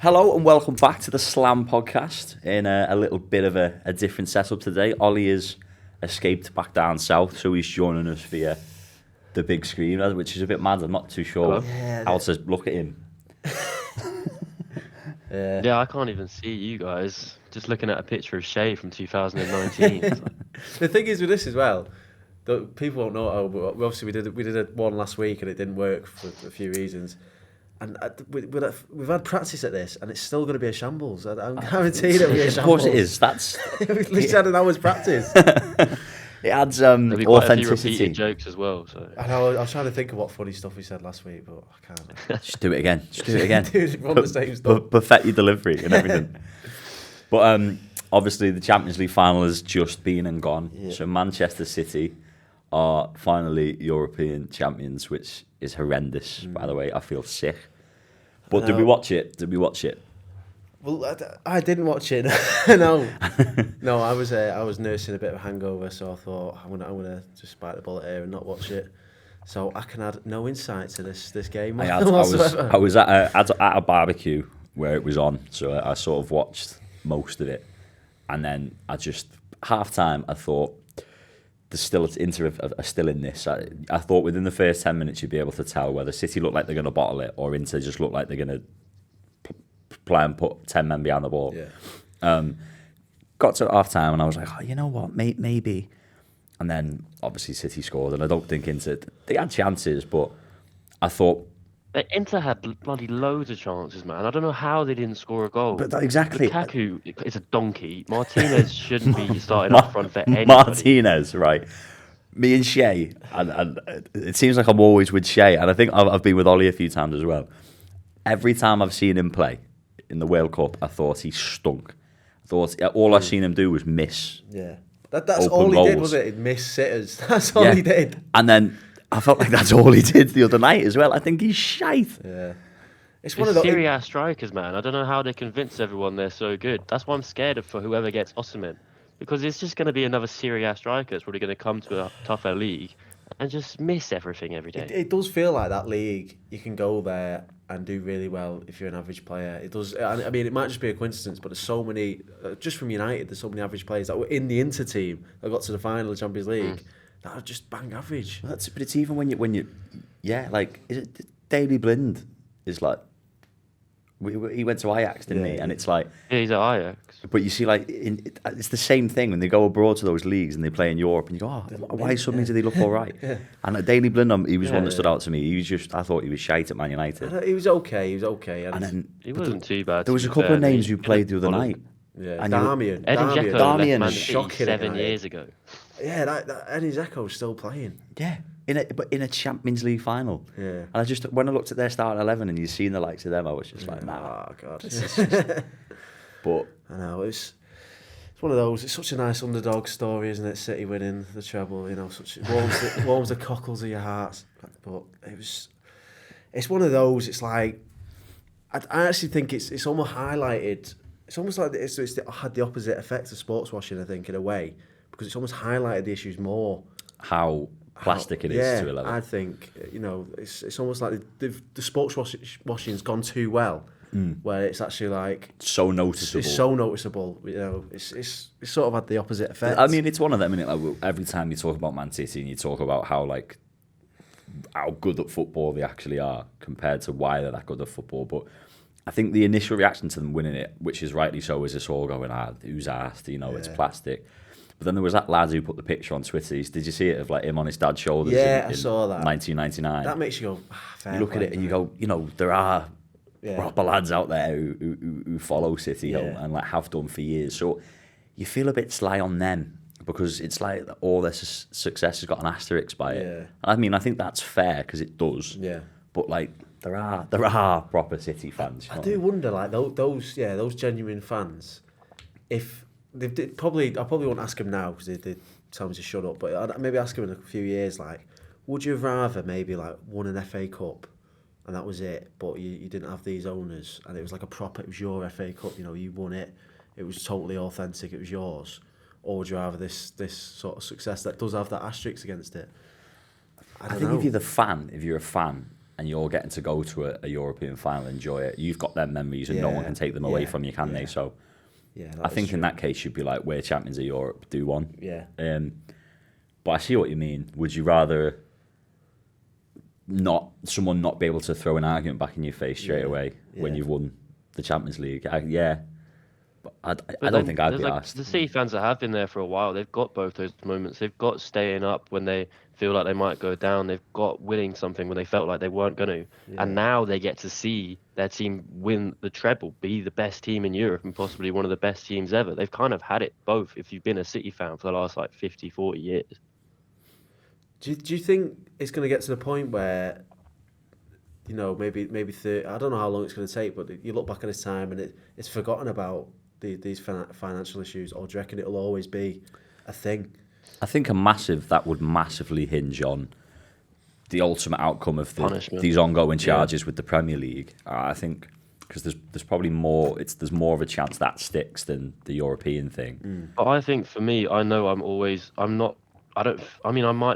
Hello and welcome back to the Slam podcast in a little bit of a different setup today. Ollie has escaped back down south, so he's joining us via the big screen, which is a bit mad. I'm not too sure how to look at him. Yeah, I can't even see you guys. Just looking at a picture of Shay from 2019. The thing is with this as well, people won't know, but obviously we did one last week and it didn't work for a few reasons. And we've had practice at this, and it's still going to be a shambles. I'm guaranteed it'll be a shambles. Of course it is. We've at least had an hour's practice. It adds There'll be quite a few authenticity. repeated jokes as well. So I know. I was trying to think of what funny stuff we said last week, but I can't. Just do it again. Dude, we're on the same stuff. Perfect your delivery and everything. But obviously the Champions League final has just been and gone. Yeah. So Manchester City are finally European champions, which is horrendous, by the way. I feel sick. But did we watch it? Well, I didn't watch it. No, I was nursing a bit of a hangover, so I thought I'm gonna just bite the bullet here and not watch it. So I can add no insight to this game. I was at a barbecue where it was on, so I sort of watched most of it, and then I just half time I thought Inter are still in this. I thought within the first 10 minutes you'd be able to tell whether City look like they're going to bottle it or Inter just look like they're going to play and put 10 men behind the ball. Yeah. Got to half time and I was like, oh, you know what, maybe. And then obviously City scored, and I don't think Inter, they had chances, but I thought Inter had bloody loads of chances, man. I don't know how they didn't score a goal. But exactly. Lukaku is a donkey. Martinez shouldn't be starting up front for anybody. Martinez, right. Me and Shay, and it seems like I'm always with Shay, and I think I've been with Ollie a few times as well. Every time I've seen him play in the World Cup, I thought he stunk. I thought all I've seen him do was miss. Yeah. That's all he did, was it? He'd miss sitters. That's all he did. And then I felt like that's all he did the other night as well. I think he's shite. Yeah. It's one of the Serie A strikers, man. I don't know how they convince everyone they're so good. That's why I'm scared of for whoever gets Osimhen. Because it's just going to be another Serie A striker that's probably going to come to a tougher league and just miss everything every day. It does feel like that league, you can go there and do really well if you're an average player. It does. I mean, it might just be a coincidence, but there's so many, just from United, there's so many average players that were in the Inter team that got to the final of the Champions League that are just bang average. Well, but it's even when you like, is it Daley Blind is like, he went to Ajax, didn't he? And it's like, yeah, he's at Ajax. But you see, like, it's the same thing when they go abroad to those leagues and they play in Europe, and you go, oh, why suddenly do they look all right? And Daley Blind, he was one that stood out to me. He was just, I thought he was shite at Man United. He was okay. And then he wasn't too bad. There was a couple of names who played the other night. Yeah, Darmian. Edin Dzeko left Man City 7 years ago. Yeah, that Edin Dzeko's still playing. Yeah. But in a Champions League final. Yeah. And when I looked at their starting 11 and you've seen the likes of them, I was just like, nah. Oh, God. But I know, it's one of those, it's such a nice underdog story, isn't it? City winning the treble, you know, warms the cockles of your hearts. But it's one of those, it's like, I actually think it's almost highlighted, it's almost like it's had the opposite effect of sports washing, I think, in a way, because it's almost highlighted the issues more. How plastic it is to a level. I think, you know, it's almost like the sports washing's gone too well, where it's actually like so noticeable. It's so noticeable, you know. It's sort of had the opposite effect. I mean, it's one of them, isn't it? Like, every time you talk about Man City and you talk about how good at football they actually are compared to why they're that good at football, but I think the initial reaction to them winning it, which is rightly so, is this all going, who's arsed? You know, it's plastic. But then there was that lad who put the picture on Twitter. Did you see it of like him on his dad's shoulders? Yeah, I saw that. 1999. That makes you go, fair you look play, at it and you go, you know, there are proper lads out there who follow City and like have done for years. So you feel a bit sly on them because it's like all their success has got an asterisk by it. Yeah. I mean, I think that's fair because it does. Yeah. But like there are proper City fans. I do wonder, like those genuine fans, if. I probably won't ask him now because they tell me to shut up. But I'd maybe ask him in a few years, like, would you have rather maybe like won an FA Cup and that was it, but you didn't have these owners and it was like it was your FA Cup, you know, you won it, it was totally authentic, it was yours, or would you rather this sort of success that does have that asterisk against it? I think if you're a fan, and you're getting to go to a European final, enjoy it. You've got them memories, and no one can take them away from you, can they? So, I think in that case, you'd be like, we're champions of Europe, do one. Yeah. But I see what you mean. Would you rather someone not be able to throw an argument back in your face straight away when you've won the Champions League? But I don't think I'd be asked. The City fans that have been there for a while, they've got both those moments. They've got staying up when they feel like they might go down. They've got winning something when they felt like they weren't going to. And now they get to see their team win the treble, be the best team in Europe and possibly one of the best teams ever. They've kind of had it both if you've been a City fan for the last 50, 40 years. Do you think it's going to get to the point where, maybe 30, I don't know how long it's going to take, but you look back on this time and it's forgotten about these financial issues, or do you reckon it'll always be a thing? I think that would massively hinge on the ultimate outcome of these ongoing charges with the Premier League. I think because there's probably more. There's more of a chance that sticks than the European thing. But I think for me, I know I might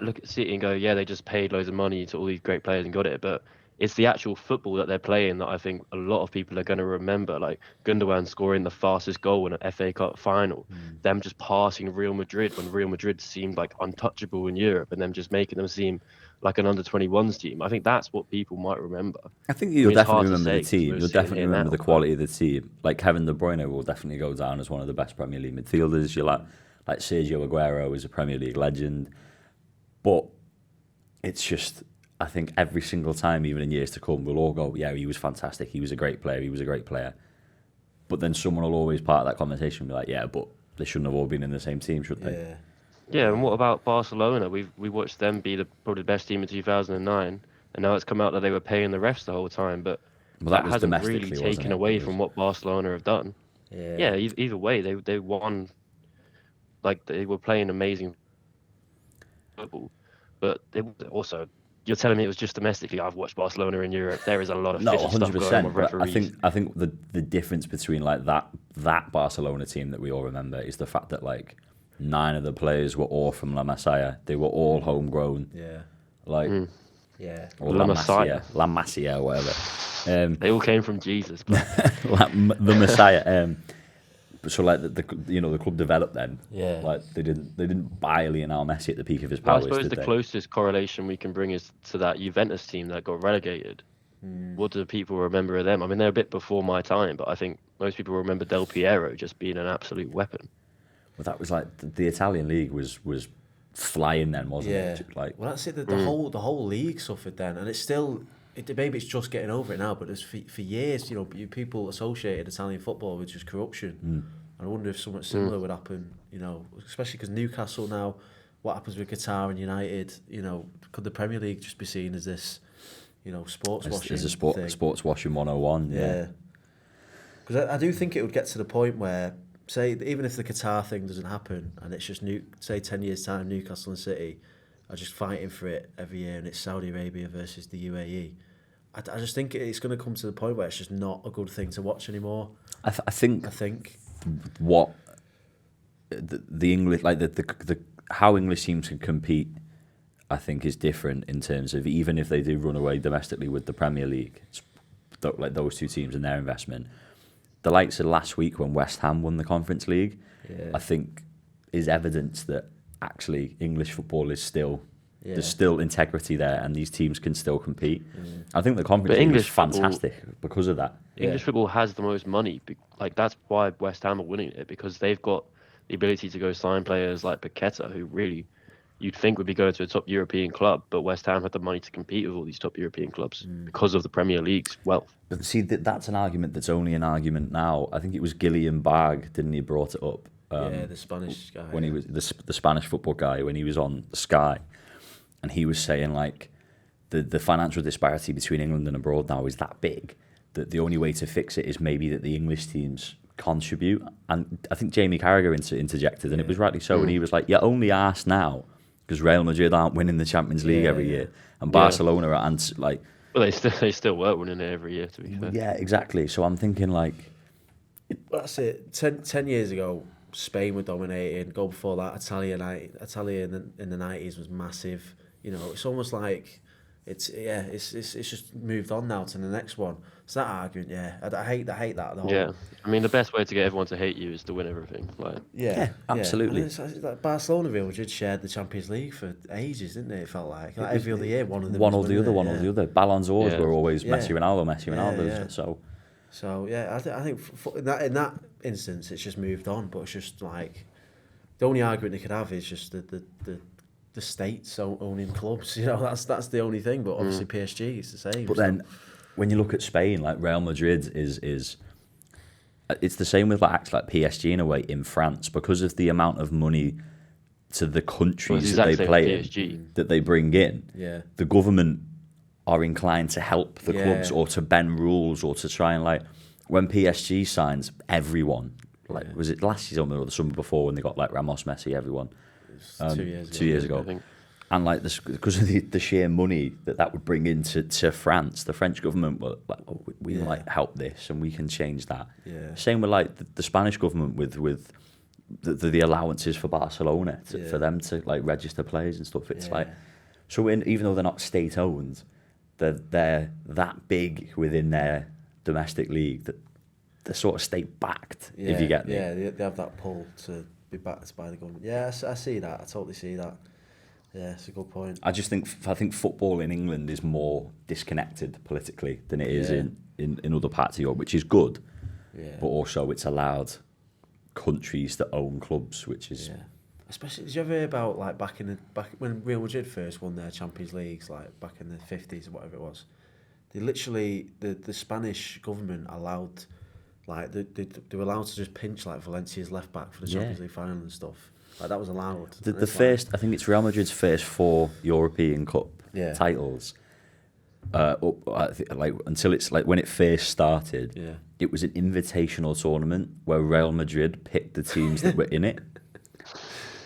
look at City and go, yeah, they just paid loads of money to all these great players and got it, but it's the actual football that they're playing that I think a lot of people are going to remember, like Gundogan scoring the fastest goal in an FA Cup final, them just passing Real Madrid when Real Madrid seemed like untouchable in Europe, and them just making them seem like an under-21s team. I think that's what people might remember. I think you'll definitely remember the team. You'll definitely remember the quality of the team. Like Kevin De Bruyne will definitely go down as one of the best Premier League midfielders. You're like Sergio Aguero is a Premier League legend. But it's just, I think every single time, even in years to come, we'll all go, yeah, he was fantastic. He was a great player. But then someone will always part of that conversation be like, yeah, but they shouldn't have all been in the same team, should they? Yeah, and what about Barcelona? We watched them be probably the best team in 2009, and now it's come out that they were paying the refs the whole time, but that hasn't really taken away from what Barcelona have done. Yeah, either way, they won. Like, they were playing amazing football, but also, you're telling me it was just domestically. I've watched Barcelona in Europe. There is a lot of fishy stuff going on with referees. I think the difference between like that Barcelona team that we all remember is the fact that like 9 of the players were all from La Masia. They were all homegrown. Or La Masia, or whatever. They all came from Jesus. The Messiah. So like the club developed then. Like they didn't buy Lionel Messi at the peak of his powers. I suppose the closest correlation we can bring is to that Juventus team that got relegated. What do people remember of them? I mean, they're a bit before my time, but I think most people remember Del Piero just being an absolute weapon. Well, that was like the Italian league was flying then, wasn't it? Like, well, that's it. The whole league suffered then, and it's still. Maybe it's just getting over it now, but for years, people associated Italian football with just corruption. And I wonder if something similar would happen, especially because Newcastle now, what happens with Qatar and United, could the Premier League just be seen as this, sports washing? As a sports washing 101, yeah. Because I do think it would get to the point where, say, even if the Qatar thing doesn't happen, and it's just, say 10 years' time, Newcastle and City are just fighting for it every year, and it's Saudi Arabia versus the UAE. I just think it's going to come to the point where it's just not a good thing to watch anymore. I think what the English, like the how English teams can compete, I think is different in terms of, even if they do run away domestically with the Premier League, like those two teams and their investment, the likes of last week when West Ham won the Conference League, I think is evidence that actually English football is still there's still integrity there, and these teams can still compete. I think the Conference League is fantastic because of that. English football has the most money. Like, that's why West Ham are winning it, because they've got the ability to go sign players like Paqueta, who really you'd think would be going to a top European club, but West Ham had the money to compete with all these top European clubs because of the Premier League's wealth. But see, that's an argument that's only an argument now. I think it was Gillian Barg, didn't he, brought it up? The Spanish guy. When he was the Spanish football guy, when he was on Sky, and he was saying like the financial disparity between England and abroad now is that big that the only way to fix it is maybe that the English teams contribute. And I think Jamie Carragher interjected, and it was rightly so. And he was like, "You're only asked now because Real Madrid aren't winning the Champions League every year, and Barcelona are like." Well, they still weren't winning it every year, to be fair. Yeah, exactly. So I'm thinking like, that's it. 10 years ago, Spain were dominating. Go before that, Italia in the 90s was massive. It's almost like it's just moved on now to the next one. So that argument, I hate that. The whole, Yeah, I mean, the best way to get everyone to hate you is to win everything. Like, Yeah, absolutely. And it's like Barcelona, Real Madrid shared the Champions League for ages, didn't it? It felt like every other year, one of them. One or the other. Ballon d'Ors were always Messi, Ronaldo. Yeah. So yeah, I think in that instance, it's just moved on. But it's just like the only argument they could have is just the states owning clubs. You know, that's the only thing. But obviously PSG is the same. But then, when you look at Spain, like Real Madrid is it's the same with like PSG in a way in France, because of the amount of money to the countries that they play in, that they bring in. Yeah. The government are inclined to help the clubs or to bend rules or to try and, like, when PSG signs everyone, like was it last season or the summer before when they got like Ramos, Messi, everyone? 2 years ago. I think. And like this, because of the sheer money that would bring into France, the French government were like, oh, we like help this and we can change that. Yeah. Same with like the Spanish government with the allowances for Barcelona for them to like register players and stuff. It's like, so even though they're not state owned, they're that big within their domestic league that they're sort of state backed. If you get me. Yeah, they have that pull to be backed by the government. Yeah, I see that. I totally see that. Yeah, it's a good point. I think football in England is more disconnected politically than it is in other parts of Europe, which is good. Yeah. But also it's allowed countries that own clubs, which is Especially, did you ever hear about like back when Real Madrid first won their Champions Leagues, like back in the 50s or whatever it was? They literally the Spanish government allowed, like they were allowed to just pinch like Valencia's left back for the Champions League final and stuff. Like that was allowed. The first, I think it's Real Madrid's first 4 European Cup titles. Like until it's like when it first started, it was an invitational tournament where Real Madrid picked the teams that were in it.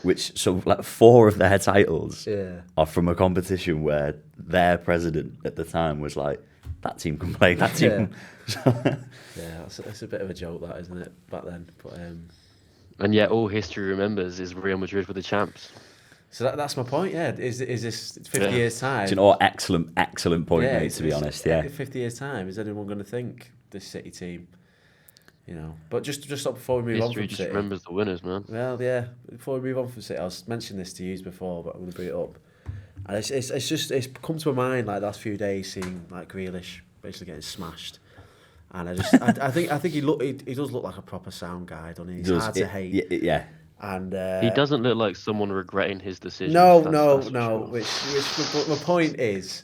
Which, so like 4 of their titles are from a competition where their president at the time was like, that team can play, that team. It's a bit of a joke, that, isn't it, back then? But and yet all history remembers is Real Madrid were the champs. So that's my point. Yeah, is this 50 years time? Do you know what? Excellent point, mate. To be honest, 50 years time, is anyone going to think this City team? You know, but just before we move on from City, just remembers the winners, man. Well, yeah. Before we move on from City, I was mentioning this to you before, but I'm going to bring it up. And it's come to my mind like the last few days, seeing like Grealish basically getting smashed. And I think he does look like a proper sound guy, doesn't he? He's hard to hate. Yeah. And he doesn't look like someone regretting his decision. No. Sure. But my point is,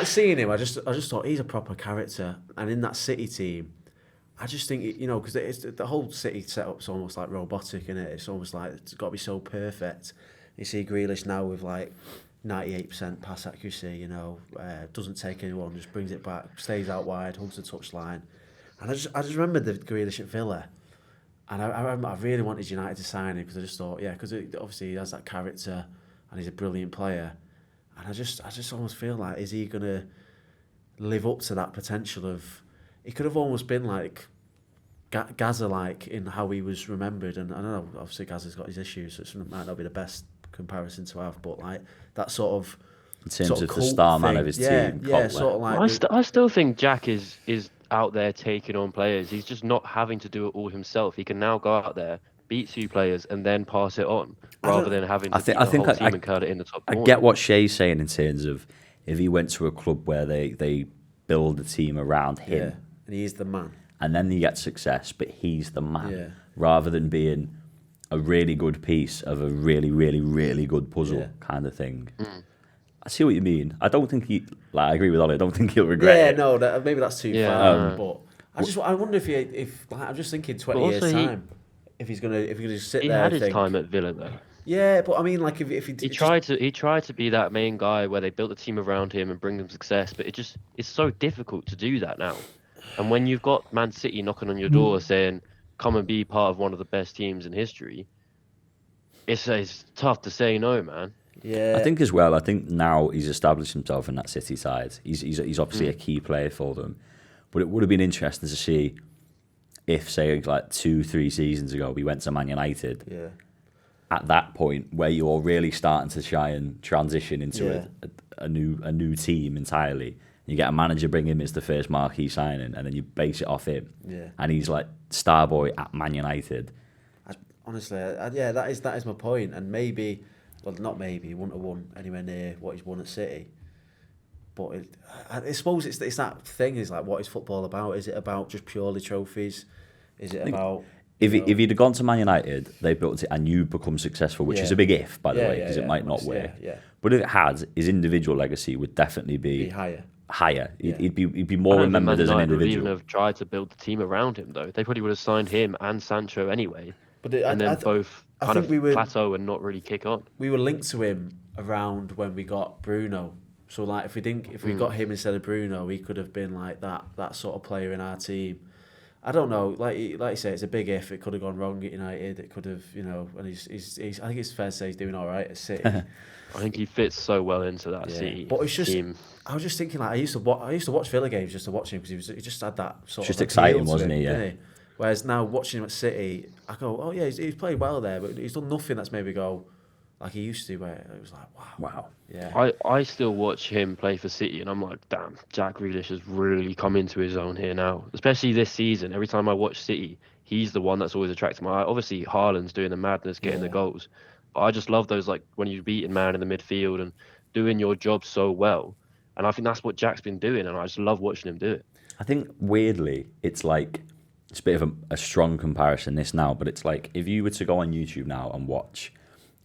seeing him, I just thought he's a proper character. And in that City team, I just think, you know, because the whole City setup's almost like robotic, isn't it? It's almost like it's got to be so perfect. You see Grealish now with like 98% pass accuracy, you know, doesn't take anyone, just brings it back, stays out wide, hugs the touchline. And I just remember the Grealish at Villa, and I really wanted United to sign him because I just thought, because obviously he has that character and he's a brilliant player. And I just almost feel like, is he going to live up to that potential of... He could have almost been like Gaza-like in how he was remembered. And I know, obviously, Gaza's got his issues, so it might not be the best comparison to have, but like that sort of... In terms of the star man of his team. Yeah, sort of like... I still think Jack is out there taking on players. He's just not having to do it all himself. He can now go out there, beat 2 players, and then pass it on, rather than having to beat the whole team and cut it in the top corner. I get what Shay's saying in terms of if he went to a club where they build a team around him... And he's the man. And then he gets success, but he's the man. Rather than being a really good piece of a really, really, really good puzzle kind of thing. I see what you mean. I don't think I agree with Ollie. I don't think he'll regret it. No, maybe that's too far. But I wonder if I'm just thinking 20 years time, if he's gonna just sit there. He had his time at Villa though. Yeah, but I mean, like if he tried to be that main guy where they built a team around him and bring them success, but it's so difficult to do that now. And when you've got Man City knocking on your door saying, come and be part of one of the best teams in history, it's tough to say no, man. Yeah. I think as well, now he's established himself in that City side. He's obviously a key player for them. But it would have been interesting to see if, say, like 2-3 seasons ago, we went to Man United. Yeah. at that point where you're really starting to try and transition into a new team entirely. You get a manager, bring him as the first marquee signing, and then you base it off him. Yeah. And he's like star boy at Man United. Honestly, that is my point. And maybe, well, not maybe, he wouldn't have won anywhere near what he's won at City. But I suppose it's that thing, is like, what is football about? Is it about just purely trophies? Is it about... If he'd have gone to Man United, they built it and you become successful, which is a big if, by the way, because it might not work. Yeah. But if it had, his individual legacy would definitely be higher. He'd be more remembered as an individual. Would even have tried to build the team around him, though. They probably would have signed him and Sancho anyway, and then both kind of plateau and not really kick on. We were linked to him around when we got Bruno. So like, if we got him instead of Bruno, he could have been like that sort of player in our team. I don't know. Like you say, it's a big if. It could have gone wrong at United. It could have, and he's I think it's fair to say he's doing all right at City. I think he fits so well into that City but it's just, team. I was just thinking, like, I used to watch Villa games just to watch him because he just had that sort of just exciting, appeal to wasn't him, he? Yeah. didn't he? Whereas now watching him at City, I go, oh yeah, he's played well there, but he's done nothing that's made me go like he used to, where it was like, wow. Yeah. I still watch him play for City and I'm like, damn, Jack Grealish has really come into his own here now. Especially this season. Every time I watch City, he's the one that's always attracted my eye. Obviously, Haaland's doing the madness, getting the goals. But I just love those, like, when you're beating man in the midfield and doing your job so well. And I think that's what Jack's been doing, and I just love watching him do it. I think, weirdly, it's like, it's a bit of a strong comparison this now, but it's like, if you were to go on YouTube now and watch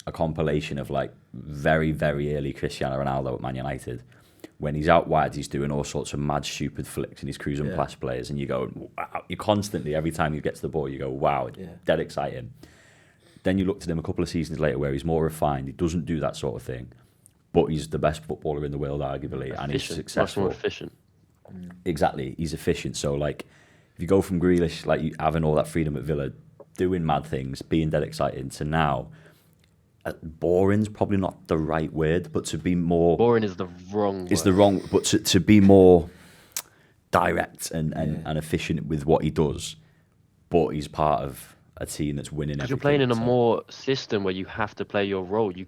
a compilation of like very, very early Cristiano Ronaldo at Man United, when he's out wide, he's doing all sorts of mad, stupid flicks and he's cruising past players, and you go, wow. You constantly, every time he gets the ball, you go, wow, dead exciting. Then you looked at him a couple of seasons later where he's more refined, he doesn't do that sort of thing, but he's the best footballer in the world, arguably, and he's successful. Much more efficient. Exactly, he's efficient. So like, if you go from Grealish, like you having all that freedom at Villa, doing mad things, being dead exciting, to now, boring's probably not the right word, but to be more... Boring is the wrong word. Is the wrong, but to be more direct and efficient with what he does, but he's part of a team that's winning everything. Because you're playing in a more system where you have to play your role. You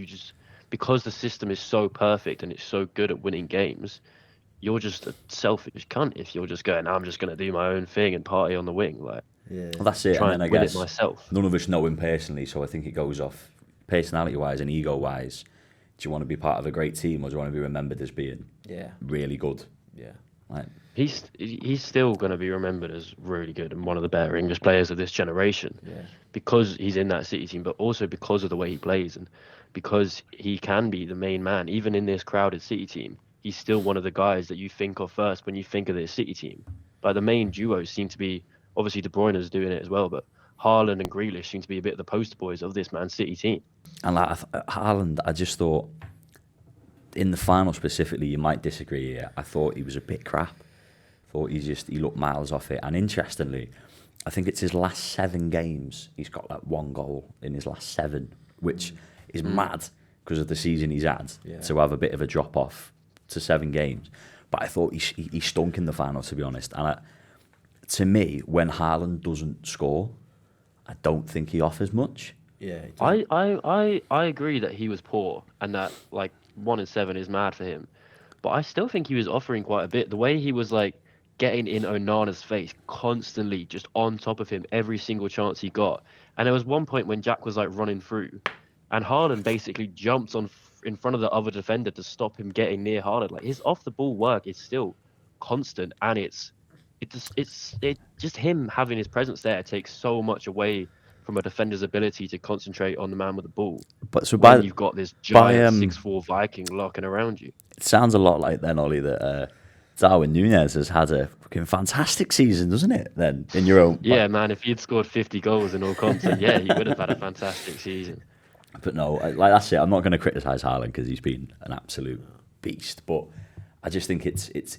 just... Because the system is so perfect and it's so good at winning games, you're just a selfish cunt if you're just going, I'm just going to do my own thing and party on the wing. Like, well, that's it. Try and and then I win guess it myself. none of us know him personally, so I think it goes off personality-wise and ego-wise. Do you want to be part of a great team, or do you want to be remembered as being really good? Yeah. Like, he's still going to be remembered as really good and one of the better English players of this generation because he's in that City team, but also because of the way he plays and because he can be the main man. Even in this crowded City team, he's still one of the guys that you think of first when you think of this City team. Like, the main duos seem to be, obviously De Bruyne's doing it as well, but Haaland and Grealish seem to be a bit of the poster boys of this Man City team. and like Haaland, I just thought, in the final specifically, you might disagree here, I thought he was a bit crap. I thought he looked miles off it. And interestingly, I think it's his last 7 games, he's got like 1 goal in his last 7, which is mad because of the season he's had, to have a bit of a drop off to 7 games. But I thought he stunk in the final, to be honest. And to me, when Haaland doesn't score, I don't think he offers much. Yeah. I agree that he was poor and that like 1 in 7 is mad for him, but I still think he was offering quite a bit. The way he was like getting in Onana's face constantly, just on top of him every single chance he got. And there was one point when Jack was like running through, and Haaland basically jumped in front of the other defender to stop him getting near Haaland. Like, his off the ball work is still constant, and it's just him having his presence there takes so much away from a defender's ability to concentrate on the man with the ball. But so when you've got this giant 6'4" Viking locking around you. It sounds a lot like then, Ollie, that Darwin Núñez has had a fucking fantastic season, doesn't it? Then in your own, yeah, man. If he'd scored 50 goals in all content, yeah, he would have had a fantastic season. But no, like that's it. I'm not going to criticise Haaland because he's been an absolute beast. But I just think it's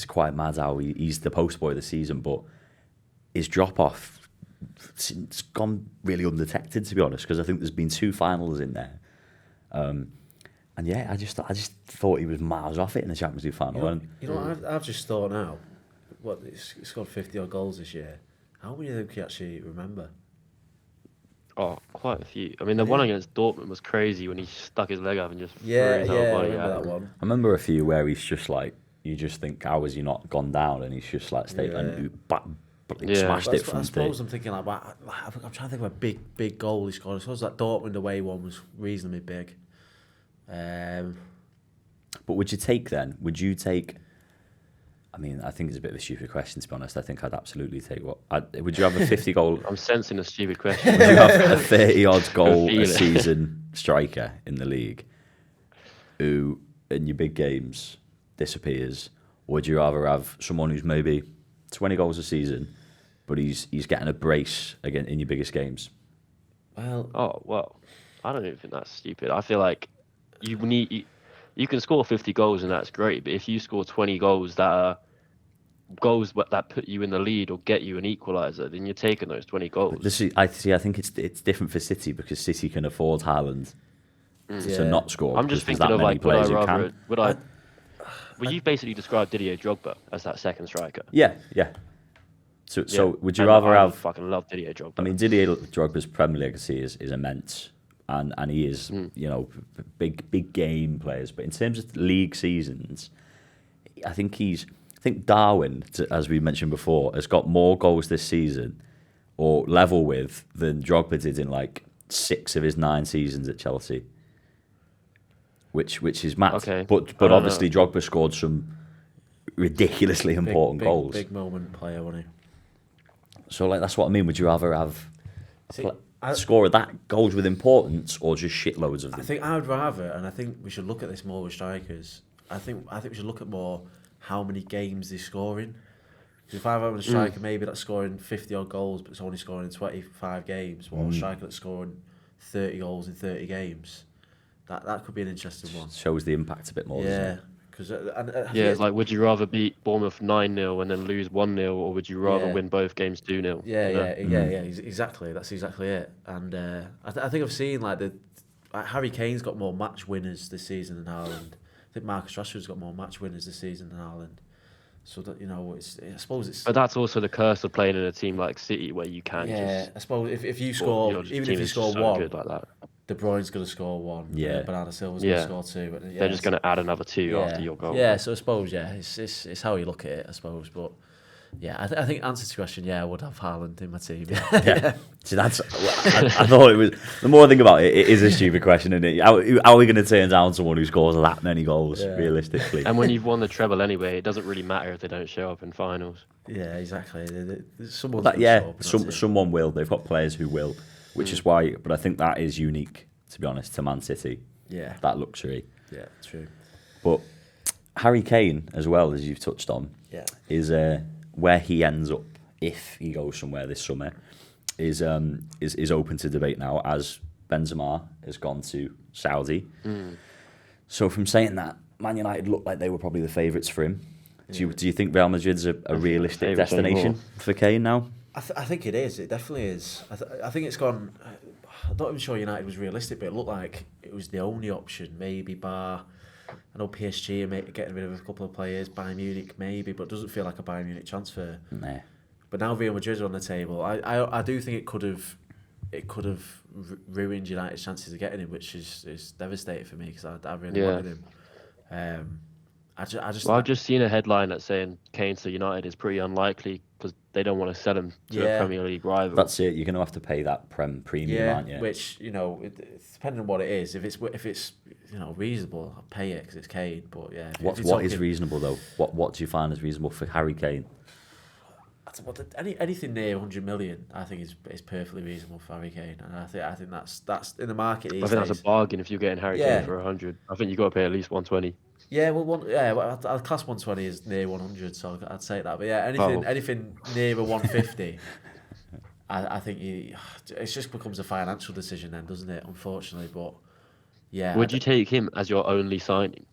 quite mad how he's the poster boy of the season, but his drop off, it's gone really undetected, to be honest. Because I think there's been 2 finals in there, and yeah, I just thought he was miles off it in the Champions League final. I've just thought now, he's scored 50 odd goals this year. How many of them can you actually remember? Oh, quite a few. I mean, the one against Dortmund was crazy when he stuck his leg up and just threw Yeah, his yeah, whole I body remember at that him. one. I remember a few where he's just like, you just think, how has he not gone down? And he's just like, Yeah. Yeah. smashed But it from I suppose 30. I'm thinking like, I'm trying to think of a big goal he scored. I suppose that Dortmund away one was reasonably big. But would you take then? Would you take? I mean, I think it's a bit of a stupid question, to be honest. I think I'd absolutely take would you have a 50 goal? I'm sensing a stupid question. Would you have a 30 odd goal feel a it. season striker in the league who, in your big games, disappears? Or would you rather have someone who's maybe 20 goals a season, but he's getting a brace again in your biggest games? Well, Oh, well, I don't even think that's stupid. I feel like you can score 50 goals and that's great, but if you score 20 goals that are goals that put you in the lead or get you an equaliser, then you're taking those 20 goals. I think it's different for City because City can afford Haaland to Yeah. not score. I'm because just there's thinking that of many like, would I players who rather, can. would I? Well, you basically described Didier Drogba as that second striker. Yeah. So Yeah. would you And rather I have? fucking love Didier Drogba. I mean, Didier Drogba's Premier League legacy is immense, and he is big game players. But in terms of league seasons, I think Darwin, as we mentioned before, has got more goals this season, or level with, than Drogba did in like 6 of his 9 seasons at Chelsea. Which is mad. Okay. But obviously Drogba scored some ridiculously important goals. Big moment player, wasn't he? So like that's what I mean. Would you rather have See, score of that goals with importance or just shitloads of them? I think I would rather, and I think we should look at this more with strikers. I think we should look at more how many games they're scoring. Because if I have a striker maybe that's scoring 50 odd goals, but it's only scoring in 25 games, or a striker that's scoring 30 goals in 30 games, that could be an interesting one. Shows the impact a bit more. Doesn't Yeah, it? because Yeah, it's like, would you rather beat Bournemouth 9-0 and then lose 1-0, or would you rather Yeah. win both games 2-0? Yeah, you know? exactly. That's exactly it. And I think I've seen like Harry Kane's got more match winners this season than Haaland. I think Marcus Rashford's got more match winners this season than Haaland. So that I suppose it's. But that's also the curse of playing in a team like City, where you can Yeah, just. I suppose if you Or, score, you know, even team if you is score so one, good like that. De Bruyne's going to score one. Yeah. Bernardo Silva's Yeah. going to score 2. But They're just going to add another 2 after your goal. Yeah, so I suppose it's how you look at it, I suppose. But yeah, I think answer to your question, I would have Haaland in my team. Yeah. See, I thought it was. The more I think about it, it is a stupid question, isn't it? How are we going to turn down someone who scores that many goals realistically? And when you've won the treble anyway, it doesn't really matter if they don't show up in finals. Yeah, exactly. Someone's But gonna show up in that team. someone will. They've got players who will, which is why. But I think that is unique, to be honest, to Man City. Yeah. That luxury. Yeah, true. But Harry Kane, as well, as you've touched on, is where he ends up if he goes somewhere this summer is open to debate now, as Benzema has gone to Saudi. So from saying that, Man United looked like they were probably the favourites for him. Do you think Real Madrid's a realistic Favourites destination anymore. for Kane now? I think it is. It definitely is. I think it's gone. I'm not even sure United was realistic, but it looked like it was the only option. Maybe bar. I know PSG are getting rid of a couple of players. Bayern Munich maybe, but it doesn't feel like a Bayern Munich transfer. Nah. But now Real Madrid are on the table. I do think it could have ruined United's chances of getting him, which is devastating for me because I really wanted him. I've just seen a headline that's saying Kane to United is pretty unlikely because they don't want to sell him to a Premier League rival. That's it. You're going to have to pay that premium, aren't you? Which it's depending on what it is. If it's reasonable, I'll pay it because it's Kane. But yeah, What is reasonable though? What do you find is reasonable for Harry Kane? Anything near 100 million, I think is perfectly reasonable for Harry Kane, and I think that's in the market. I think that's a bargain if you're getting Harry Kane for 100. I think you got to pay at least 120. Yeah, I'll class 120 as near 100, so I'd say that. But yeah, anything near a 150, I think it just becomes a financial decision then, doesn't it? Unfortunately, but yeah. Would you take him as your only signing?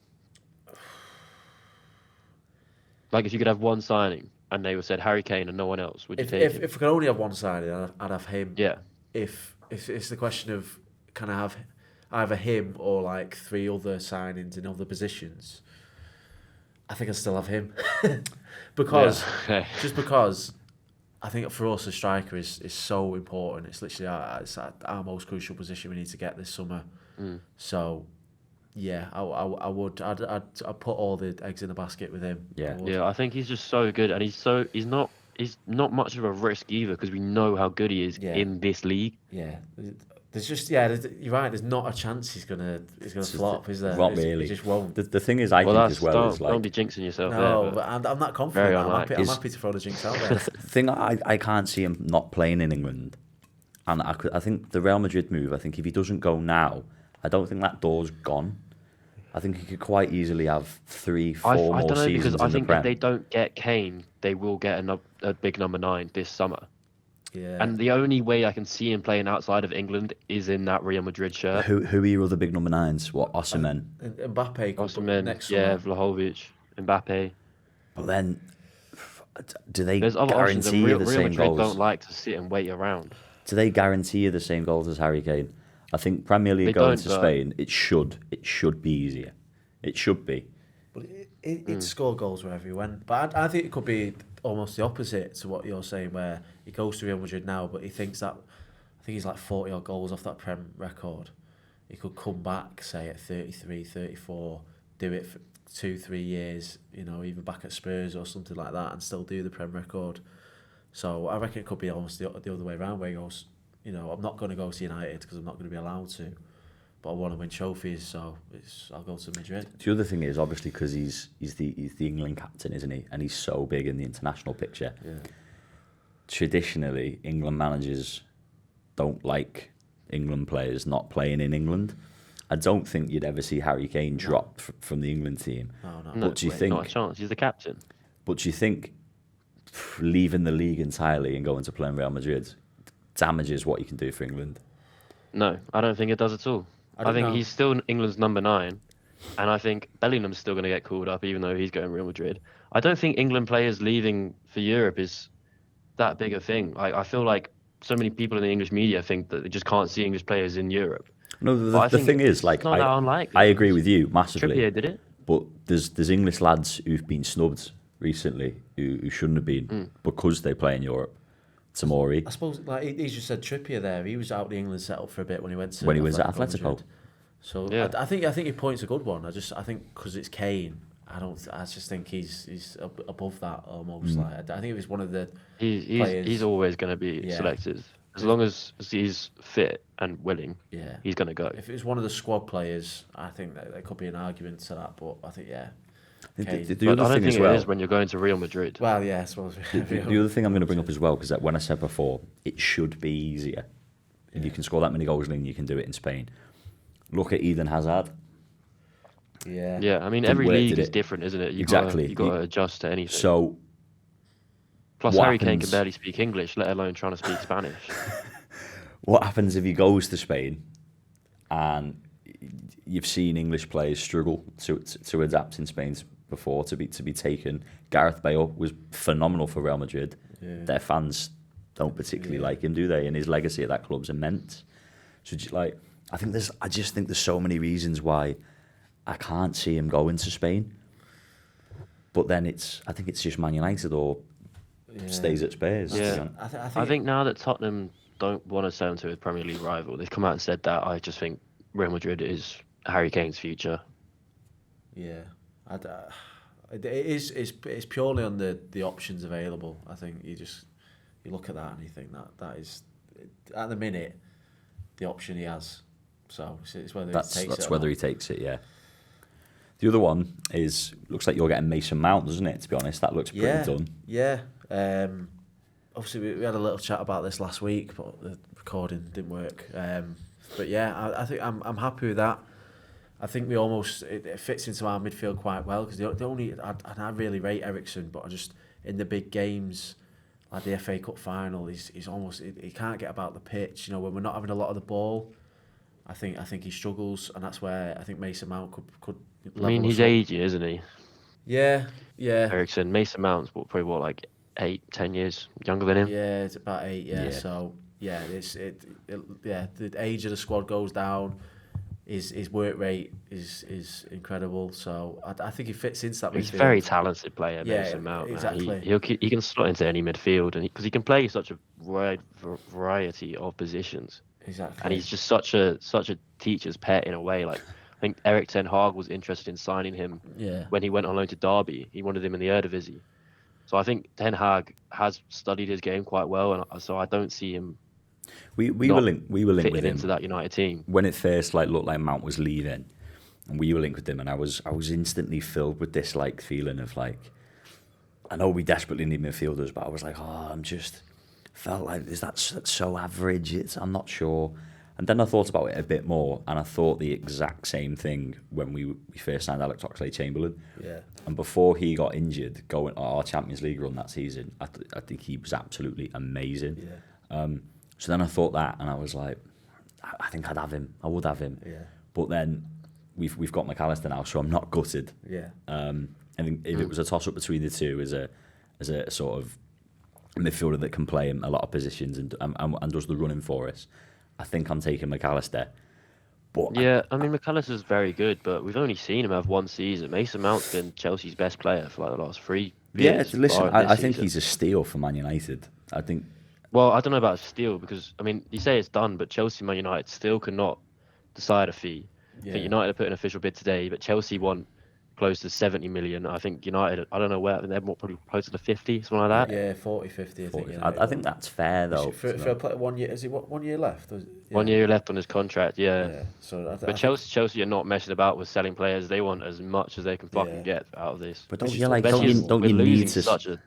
Like if you could have one signing and they said Harry Kane and no one else, would you take him? If we could only have one signing, I'd have him. Yeah. If it's the question of can I have either him or like 3 other signings in other positions, I think I still have him because Yeah. just because I think for us, a striker is so important. It's literally our most crucial position we need to get this summer. So, yeah, I'd put all the eggs in the basket with him. Yeah. Yeah, I think he's just so good, and he's not much of a risk either because we know how good he is in this league. Yeah, you're right. There's not a chance he's gonna flop, is there? Not really. He just won't. The thing is, I think as well is like don't be jinxing yourself. No, there, but I'm not confident. I'm happy to throw the jinx out there. the thing I can't see him not playing in England, and I think the Real Madrid move. I think if he doesn't go now, I don't think that door's gone. I think he could quite easily have 3-4 more seasons. I don't know, because I think if they don't get Kane, they will get a big number 9 this summer. Yeah. And the only way I can see him playing outside of England is in that Real Madrid shirt. Who are your other big number 9s? What, Osimhen? Mbappe next summer. Yeah, Vlahovic, Mbappe. But then, do they There's other options, guarantee and you the Real same Madrid goals? don't like to sit and wait around. Do they guarantee you the same goals as Harry Kane? I think Premier League going to Spain, it should be easier. It should be. But he'd score goals wherever he went. But I think it could be almost the opposite to what you're saying, where he goes to Real Madrid now, but he thinks that, I think he's like 40 odd goals off that Prem record. He could come back, say, at 33, 34, do it for 2-3 years, even back at Spurs or something like that, and still do the Prem record. So I reckon it could be almost the other way around, where he goes, I'm not going to go to United because I'm not going to be allowed to, but I want to win trophies, so I'll go to Madrid. The other thing is, obviously, because he's the England captain, isn't he? And he's so big in the international picture. Yeah. Traditionally, England managers don't like England players not playing in England. I don't think you'd ever see Harry Kane drop from the England team. No. But do you think? Not a chance. He's the captain. But do you think leaving the league entirely and going to play in Real Madrid damages what you can do for England? No, I don't think it does at all. I think he's still England's number 9, and I think Bellingham's still going to get called up, even though he's going Real Madrid. I don't think England players leaving for Europe is that big a thing. I feel like so many people in the English media think that they just can't see English players in Europe. No, the thing is, like, not that unlikely. I agree with you massively. Trippier did it. But there's English lads who've been snubbed recently who shouldn't have been because they play in Europe. Tomori. I suppose, like he just said, Trippier there. He was out the England setup for a bit when he went to at Atletico. Madrid. So yeah. I think your point's a good one. I think because it's Kane, I just think he's above that almost. Like I think it was one of the players. He's always going to be selected as long as he's fit and willing. Yeah, he's going to go. If it was one of the squad players, I think that there could be an argument to that. But I think The but I don't think it is when you're going to Real Madrid. Well, yeah, I suppose. The other thing I'm going to bring up as well, because when I said before, it should be easier. If you can score that many goals in England, you can do it in Spain. Look at Eden Hazard. Yeah. Yeah, I mean, every league is different, isn't it? You've got to adjust to anything. So, plus Harry Kane can barely speak English, let alone trying to speak Spanish. What happens if he goes to Spain and you've seen English players struggle to adapt in Spain before, to be taken? Gareth Bale was phenomenal for Real Madrid. Yeah. Their fans don't particularly like him, do they? And his legacy at that club's immense. So, I just think there's so many reasons why I can't see him going to Spain. But then I think it's just Man United or stays at Spurs. Yeah, I think now that Tottenham don't want to sell him to a Premier League rival, they've come out and said that. I just think Real Madrid is Harry Kane's future. Yeah, it's purely on the options available. I think you look at that and you think that is at the minute the option he has. So it's whether he takes it. That's whether he takes it. Yeah. The other one looks like you're getting Mason Mount, doesn't it? To be honest, that looks pretty done. Yeah. Obviously, we had a little chat about this last week, but the recording didn't work. But yeah, I think I'm happy with that. I think it fits into our midfield quite well, because I really rate Eriksen, but I just in the big games like the FA Cup final, he's almost he can't get about the pitch. When we're not having a lot of the ball, I think he struggles, and that's where I think Mason Mount could. I mean, he's aging, isn't he? Yeah. Eriksen, Mason Mount's probably 8-10 years younger than him. Yeah, it's about 8. Yeah. So the age of the squad goes down. his work rate is incredible. So I think he fits into that midfield. He's a very talented player, Yeah, Mason Mount. exactly. He can slot into any midfield, and because he can play such a wide variety of positions. Exactly. And he's just such a teacher's pet in a way. Like I think Erik ten Hag was interested in signing him when he went on loan to Derby. He wanted him in the Eredivisie. So I think Ten Hag has studied his game quite well, and so I don't see him. We were linked with him into that United team when it first looked like Mount was leaving, and we were linked with him, and I was instantly filled with this feeling of I know we desperately need midfielders, but I was I'm just felt like is that so average? I'm not sure. And then I thought about it a bit more, and I thought the exact same thing when we first signed Alex Oxlade-Chamberlain. Yeah. And before he got injured, going our Champions League run that season, I think he was absolutely amazing. Yeah. So then I thought that, and I was like, I think I'd have him. I would have him. Yeah. But then we've got McAllister now, so I'm not gutted. Yeah. I think if it was a toss-up between the two as a sort of midfielder that can play in a lot of positions and does the running for us, I think I'm taking McAllister. But yeah, I mean McAllister's very good, but we've only seen him have one season. Mason Mount's been Chelsea's best player for the last 3 years. Yeah, listen, I think he's a steal for Man United. I think. Well, I don't know about steal because I mean you say it's done, but Chelsea, Man United still cannot decide a fee. I think United put an official bid today, but Chelsea want close to 70 million. I think United, I don't know where, they're probably closer to 50, something like that. Yeah, 40, 50, I think. I think that's fair, though. For a player, 1 year, is it 1 year left? 1 year left on his contract, yeah. So but Chelsea are not messing about with selling players. They want as much as they can fucking get out of this. But don't you need to such a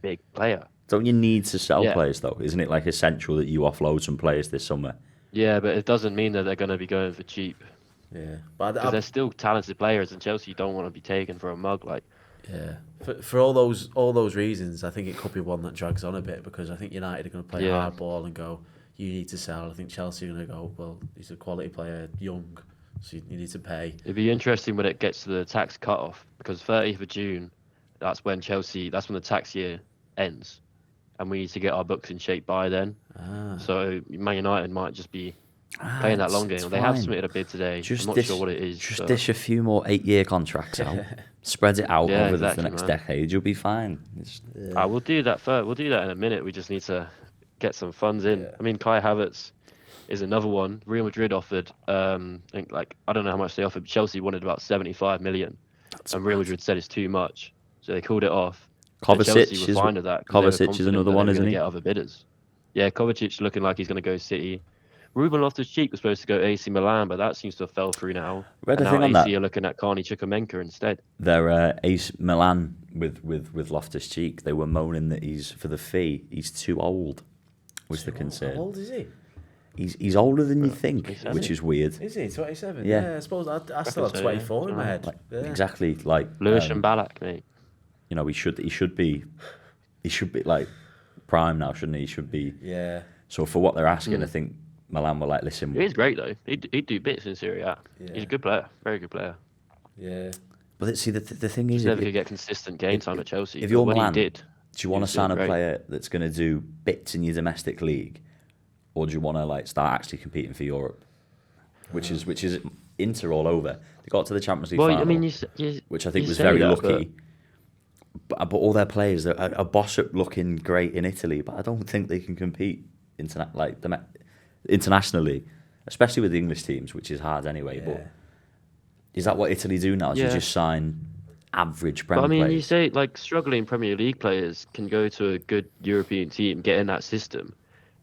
big player? Don't you need to sell players, though? Isn't it essential that you offload some players this summer? Yeah, but it doesn't mean that they're going to be going for cheap. Yeah, because they're still talented players, and Chelsea don't want to be taken for a mug. Yeah, for all those reasons, I think it could be one that drags on a bit because I think United are going to play hard ball and go, you need to sell. I think Chelsea are going to go, well, he's a quality player, young, so you need to pay. It'd be interesting when it gets to the tax cut-off because 30th of June, that's when the tax year ends, and we need to get our books in shape by then. So Man United might just be playing that long game. They have submitted a bid today. I'm not sure what it is. Just dish a few more 8-year contracts out. Spread it out over the next decade. You'll be fine. We'll do that first. We'll do that in a minute. We just need to get some funds in. Yeah. I mean, Kai Havertz is another one. Real Madrid offered, I don't know how much they offered. But Chelsea wanted about 75 million. And Real Madrid said it's too much. So they called it off. Kovacic is another one, isn't he? Get other bidders. Yeah, Kovacic looking like he's going to go City. Ruben Loftus-Cheek was supposed to go AC Milan, but that seems to have fell through now. Read and thing now on AC that. Are looking at Carney Chukwuemeka instead. They're AC Milan with Loftus-Cheek. They were moaning that for the fee, he's too old, was the concern. How old is he? He's older than you think, which is weird. Is he 27? Yeah, I suppose I still have 24 in my head. Exactly, Lewis and Ballack, mate. You know, he should be prime now, shouldn't he? He should be. Yeah. So for what they're asking, I think Milan were listen. He's great though. He'd do bits in Serie A. Yeah. He's a good player, very good player. Yeah. But see, the thing is, never could get consistent game time at Chelsea. If you're Milan, do you want to sign a player that's going to do bits in your domestic league, or do you want to start actually competing for Europe, which is Inter all over? They got to the Champions League final, I mean, which I think was very lucky. But all their players, a Bossop looking great in Italy, but I don't think they can compete internationally, especially with the English teams, which is hard anyway. Yeah. But is that what Italy do now? Do you just sign average Premier players? You say struggling Premier League players can go to a good European team, get in that system,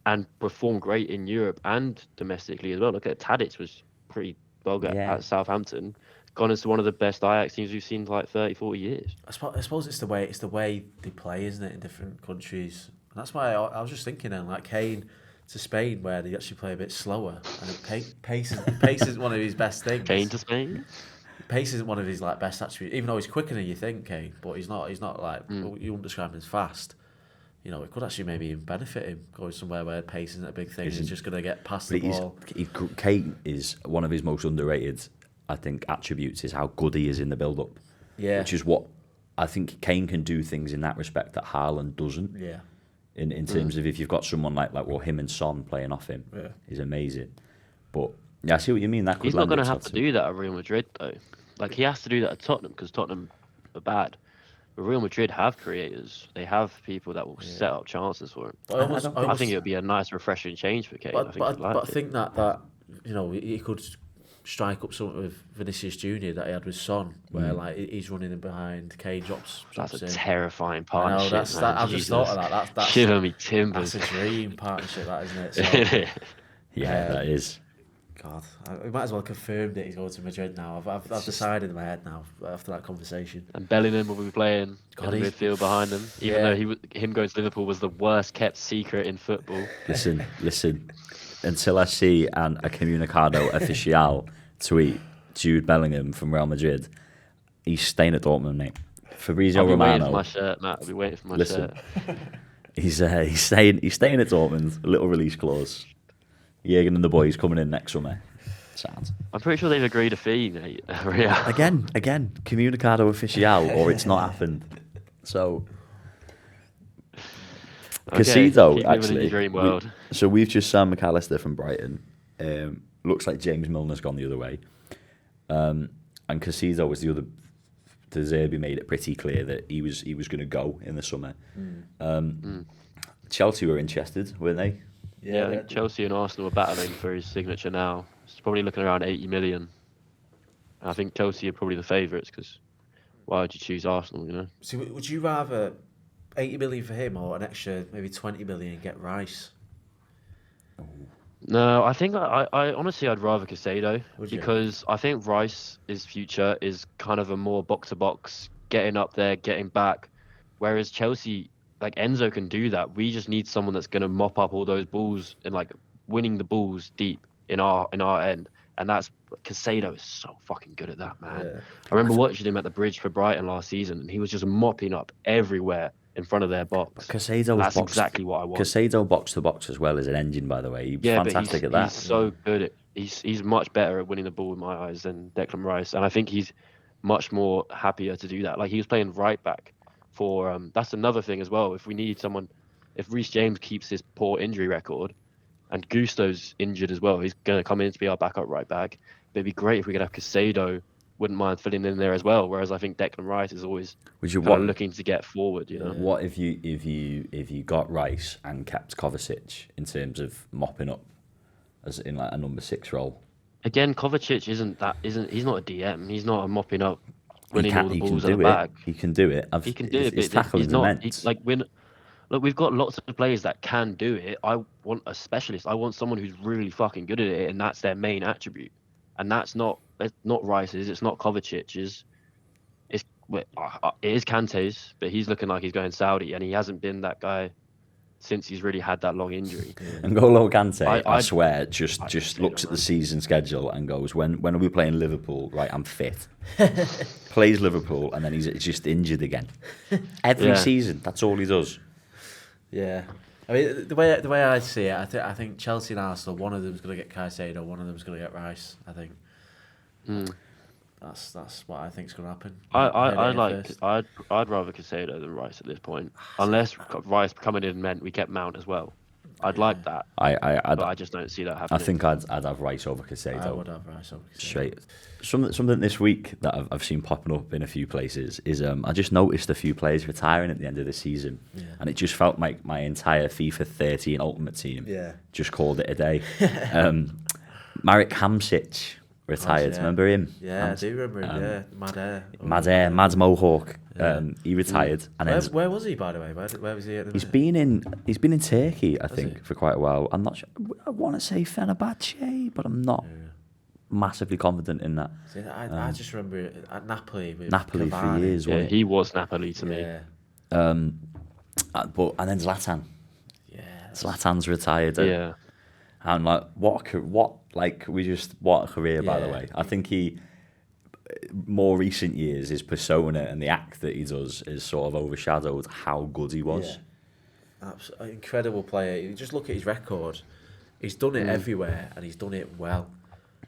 and perform great in Europe and domestically as well. Look at Tadic was pretty well at Southampton. Gone into one of the best Ajax teams we've seen in 30, 40 years. I suppose it's the way they play, isn't it, in different countries? And that's why I was just thinking then, Kane to Spain, where they actually play a bit slower, and pace is one of his best things. Kane to Spain. Pace isn't one of his best attributes, even though he's quicker than you think, Kane. But he's not you wouldn't describe him as fast. You know, it could actually maybe even benefit him going somewhere where pace isn't a big thing. He's just going to get past the ball. Kane is one of his most underrated, I think, attributes is how good he is in the build-up. Yeah. Which is what I think Kane can do things in that respect that Haaland doesn't. Yeah. In terms of if you've got someone like him and Son playing off him, is amazing. But Yeah, I see what you mean. That could He's not lend going to have itself to do that at Real Madrid though. Like he has to do that at Tottenham because Tottenham are bad. But Real Madrid have creators. They have people that will set up chances for him. But I think it would be a nice, refreshing change for Kane. I think he'd like I it. think that he could strike up something with Vinicius Junior that he had with Son, where like he's running in behind, Kane drops That's a in. terrifying I know, partnership. I've just thought of that. That's Shiver me timbers. That's a dream partnership, that isn't it? So, Yeah, that is. God, we might as well confirm that he's going to Madrid now. I've decided in my head now after that conversation. And Bellingham will be playing in the midfield behind him, even though him going to Liverpool was the worst kept secret in football. Listen. Until I see a Comunicado Oficial tweet Jude Bellingham from Real Madrid, he's staying at Dortmund, mate. Fabrizio I'll be Romano. waiting for my shirt, Matt. I'll be waiting for my shirt. He's staying at Dortmund. A little release clause. Jürgen and the boys coming in next summer. Sounds. I'm pretty sure they've agreed a fee, mate. Real. Again, Comunicado Oficial, or it's not happened. So, Casido, keep living in actually. your dream world. We've just signed McAllister from Brighton. Looks like James Milner's gone the other way. And Casido was the other. De Zerbi made it pretty clear that he was going to go in the summer. Chelsea were interested, weren't they? Yeah, I think Chelsea and Arsenal are battling for his signature now. It's probably looking around 80 million. I think Chelsea are probably the favourites because why would you choose Arsenal, you know? So would you rather 80 million for him or an extra maybe 20 million and get Rice? No, I think I honestly I'd rather Caicedo Would you? because I think Rice's future is kind of a more box-to-box, getting up there, getting back, whereas Chelsea, like Enzo can do that. We just need someone that's going to mop up all those balls and like winning the balls deep in our end. And that's Caicedo is so fucking good at that, man. Yeah. I remember watching him at the bridge for Brighton last season, and he was just mopping up everywhere in front of their box. That's exactly what I want. Caicedo box to box as well as an engine, by the way. He was fantastic but at that. He's so good at. He's much better at winning the ball in my eyes than Declan Rice, and I think he's much more happier to do that. Like he was playing right back for. That's another thing as well. If we need someone, if Reece James keeps his poor injury record, and Gusto's injured as well, he's going to come in to be our backup right back. But it'd be great if we could have Caicedo. Wouldn't mind filling in there as well. Whereas I think Declan Rice is always looking to get forward. You know. What if you got Rice and kept Kovacic in terms of mopping up, as in like a number 6 role? Again, Kovacic isn't he's not a DM. He's not a mopping up, winning all the balls in at the back. He can do it. He can do it. His But tackling he's not. immense. Look, we've got lots of players that can do it. I want a specialist. I want someone who's really fucking good at it, and that's their main attribute. And that's not Rice's. It's not Kovacic's. It is Kante's, but he's looking like he's going Saudi, and he hasn't been that guy since he's really had that long injury. N'Golo Kante, I swear, just looks at the season schedule and goes, when are we playing Liverpool? Right, I'm fit. Plays Liverpool, and then he's just injured again. Every season, that's all he does. Yeah. I mean, the way I see it, I think Chelsea and Arsenal, one of them's going to get Caicedo, one of them's going to get Rice. I think that's what I think's going to happen. I'd rather Caicedo than Rice at this point, unless Rice coming in meant we kept Mount as well. I'd like that. But I just don't see that happening. I think I'd have Rice over Caicedo. I would have Rice over Caicedo. Straight. Something this week that I've seen popping up in a few places is I just noticed a few players retiring at the end of the season, and it just felt like my entire FIFA 13 Ultimate Team just called it a day. Marek Hamšić retired. Remember him? Yeah, I do remember him. Mad hair, mad mohawk. He retired. And where was he, by the way? Where was he at the minute? He's been in Turkey, I think, for quite a while. I'm not sure. I want to say Fenerbahce, but I'm not massively confident in that. See, I just remember at Napoli. Napoli for years. Yeah, he was Napoli to me. And then Zlatan. Yeah, Zlatan's retired. And what a career, by the way. I think more recent years, his persona and the act that he does is sort of overshadowed how good he was. Yeah. Absolutely incredible player. You just look at his record. He's done it everywhere, and he's done it well.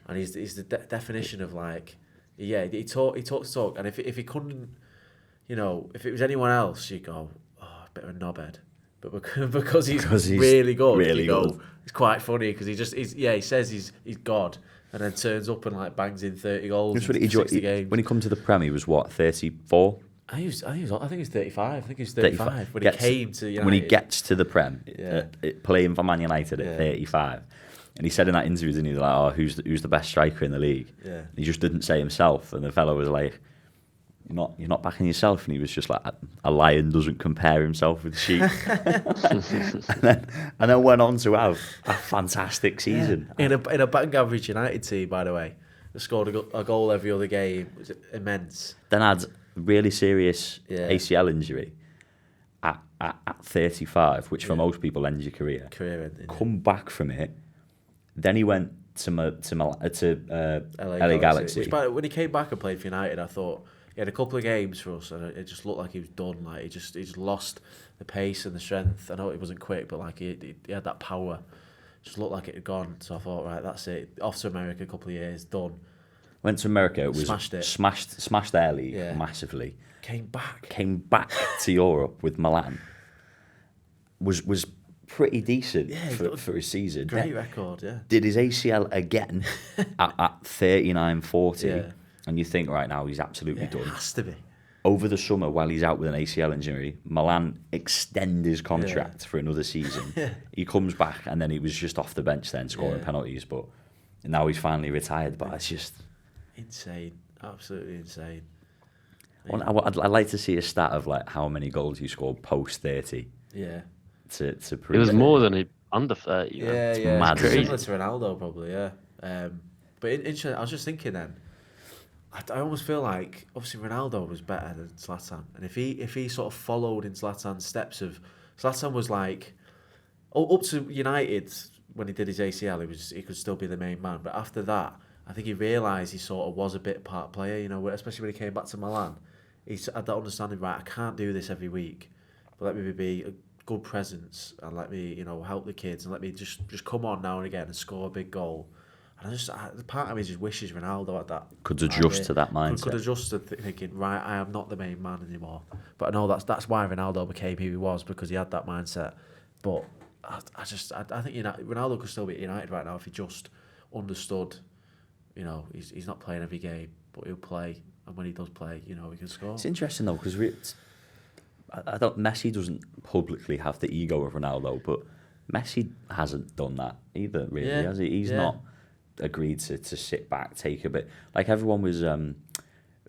And he's the definition of he talks talk, and if he couldn't, if it was anyone else, you'd go, oh, a bit of a knobhead. But because he's really good, it's quite funny because he says he's God, and then turns up and like bangs in 30 goals That's in what he 60 games. when he come to the Prem, he was what, 34? I think he was 35. I think he was 35 when he came to United. When he gets to the Prem, Yeah. playing for Man United Yeah. at 35. And he said in that interview, didn't he, like, oh, who's the best striker in the league? Yeah. He just didn't say himself, and the fellow was like, you're not backing yourself, and he was just like, a lion doesn't compare himself with sheep. and then went on to have a fantastic season. In a bang average United team, by the way, they scored a goal every other game. It was immense. Then had really serious Yeah. ACL injury at 35, which for Yeah. most people ends your career. Career ending. Come back from it. Then he went to LA Galaxy. Which, when he came back and played for United, I thought he had a couple of games for us, and it just looked like he was done. Like he just lost the pace and the strength. I know he wasn't quick, but like he had that power. Just looked like it had gone. So I thought, right, that's it. Off to America, a couple of years, done. Went to America. It was Smashed it. Smashed their league Yeah. massively. Came back. Came back to Europe with Milan. Was pretty decent for his season. Great record, yeah. Did his ACL again at 39, 40. Yeah. And you think right now he's absolutely It done. has to be. Over the summer, while he's out with an ACL injury, Milan extend his contract for another season. He comes back, and then he was just off the bench then, scoring penalties. But now he's finally retired. But it's just Insane. Absolutely insane. I'd like to see a stat of like how many goals he scored post 30 Yeah. to prove It was more than under 30. man. Yeah, It's yeah. mad, It's isn't similar to Ronaldo, probably, yeah. But interesting, I was just thinking then, I almost feel like, obviously Ronaldo was better than Zlatan. And if he sort of followed in Zlatan's steps of... Zlatan was like... Up to United, when he did his ACL, he could still be the main man. But after that, I think he realised he sort of was a bit part player, you know, especially when he came back to Milan. He had that understanding, right, I can't do this every week, but let me be a good presence and let me, you know, help the kids and let me just come on now and again and score a big goal. And the part of me just wishes Ronaldo had that. could adjust to that mindset. Could adjust to thinking, right, I am not the main man anymore. But I know that's why Ronaldo became who he was, because he had that mindset. But I think Ronaldo could still be at United right now if he just understood, you know, he's not playing every game, but he'll play. And when he does play, you know, he can score. It's interesting though, because I don't. Messi doesn't publicly have the ego of Ronaldo, but Messi hasn't done that either. Really, has he? He's not agreed to sit back, take a bit. Like everyone was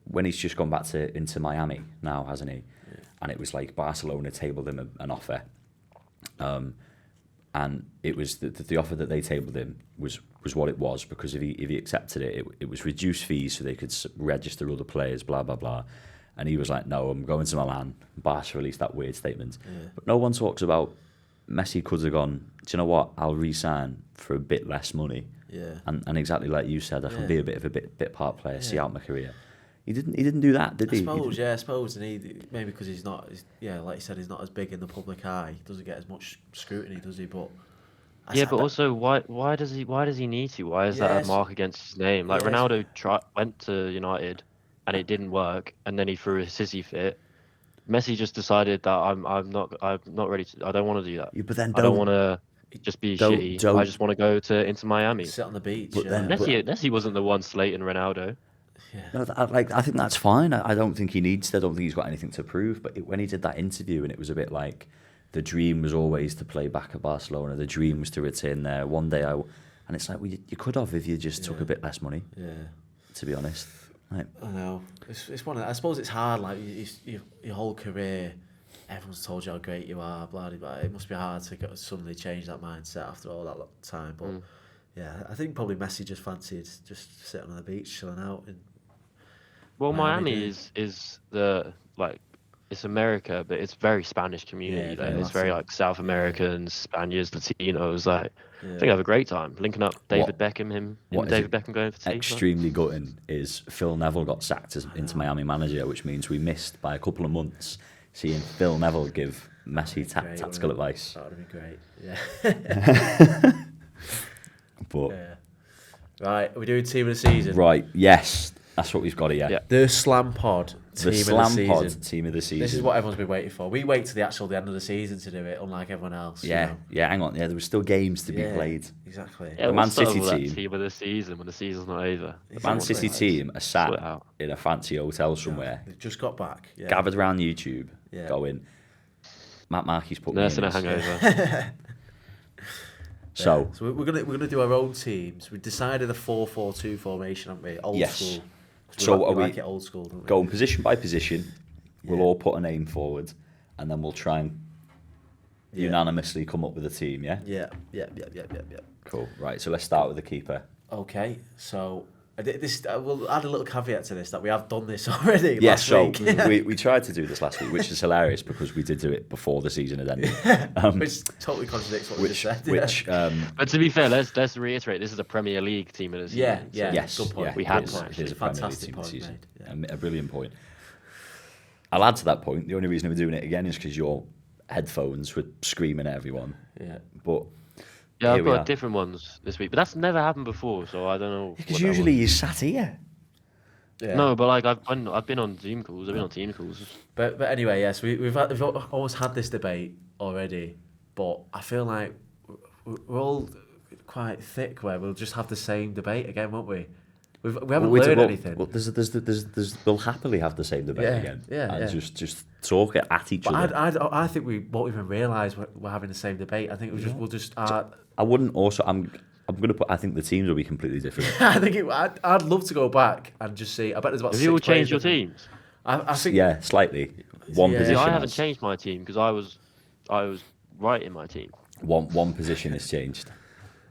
when he's just gone back into Miami now, hasn't he? Yeah. And it was like Barcelona tabled him an offer, and it was the offer that they tabled him was what it was, because if he accepted it was reduced fees so they could register other players, blah blah blah. And he was like, no, I'm going to Milan. Barca released that weird statement. Yeah. But no one talks about Messi could have gone, do you know what, I'll re-sign for a bit less money. Yeah. And exactly like you said, I can be a bit part player, see out my career. He didn't do that, did he? I suppose. And maybe because he's not, like you said, he's not as big in the public eye. He doesn't get as much scrutiny, does he? But but also, why does he need to? Why is that a mark against his name? Like Ronaldo went to United, and it didn't work, and then he threw a sissy fit. Messi just decided that I'm not ready to. I don't want to do that. Yeah, but then I don't want to just be shitty. I just want to go to Inter Miami. Sit on the beach. But then, Messi wasn't the one slating Ronaldo. Yeah. No, I think that's fine. I don't think he needs to. I don't think he's got anything to prove. But when he did that interview, and it was a bit like, the dream was always to play back at Barcelona. The dream was to return there. One day and it's like, well, you could have if you just took a bit less money. Yeah. To be honest. Right. I know. It's one of I suppose it's hard. Like your whole career, everyone's told you how great you are. Blah blah. It must be hard to suddenly change that mindset after all that time. But yeah, I think probably Messi just fancied just sitting on the beach, chilling out. Well, Miami is the it's America, but it's very Spanish community. It's very like South Americans, Spaniards, Latinos. I think I have a great time linking up David Beckham. David Beckham going for tea. Extremely gutting is Phil Neville got sacked as Inter Miami manager, which means we missed by a couple of months seeing Phil Neville give Messi tactical advice. That would have been great. Yeah. But right, are we doing team of the season? Right, yes. That's what we've got here. Yeah. The Slam Pod team The of Slam the Pod season. team of the season. This is what everyone's been waiting for. We wait to the end of the season to do it, unlike everyone else. Yeah, you know? yeah. Hang on. Yeah, there were still games to be played. Exactly. Yeah, The Man what's up City with that team. team of the season when the season's not over. The Man City team are Sort it sat out. in a fancy hotel somewhere, They've just got back. Yeah. gathered around YouTube, Yeah. going, Matt Markey's put me Nursing in a this. hangover. So, So we're gonna do our own teams. We decided a 4-4-2 formation, haven't we? Old Yes. school. 'Cause So we are we like it old school, don't we? going position by position, we'll Yeah. all put a name forward, and then we'll try and unanimously come up with a team, yeah? Yeah. Cool. Right, so let's start with the keeper. Okay, so we'll add a little caveat to this that we have done this already. Yeah, last so week. we tried to do this last week, which is hilarious because we did do it before the season had ended. Which totally contradicts what we just said. But to be fair, let's reiterate, this is a Premier League team of the season. Yeah, so yeah. Yes, Good point. yeah, We had it is- one, it is a Fantastic Premier League team point, this season. mate. A brilliant point. I'll add to that point. The only reason we're doing it again is because your headphones were screaming at everyone. Yeah. But Yeah, here I've we got are. different ones this week, but that's never happened before, so I don't know. Because what that usually was. you sat here. Yeah. No, but like I've been on Zoom calls. I've been on team calls. But anyway, yes, we've almost had this debate already, but I feel like we're all quite thick where we'll just have the same debate again, won't we? We haven't learned anything. Well, we'll happily have the same debate Yeah, again. yeah, And yeah. just talk at each But other. I think we won't even realise we're having the same debate. I think we'll just. I wouldn't also. I'm going to put. I think the teams will be completely different. I think I'd love to go back and just see. I bet there's about. Have 6 you all players changed your different. teams? I think. Yeah, slightly. One Yeah. position. See, I haven't has- changed my team because I was right in my team. One position has changed.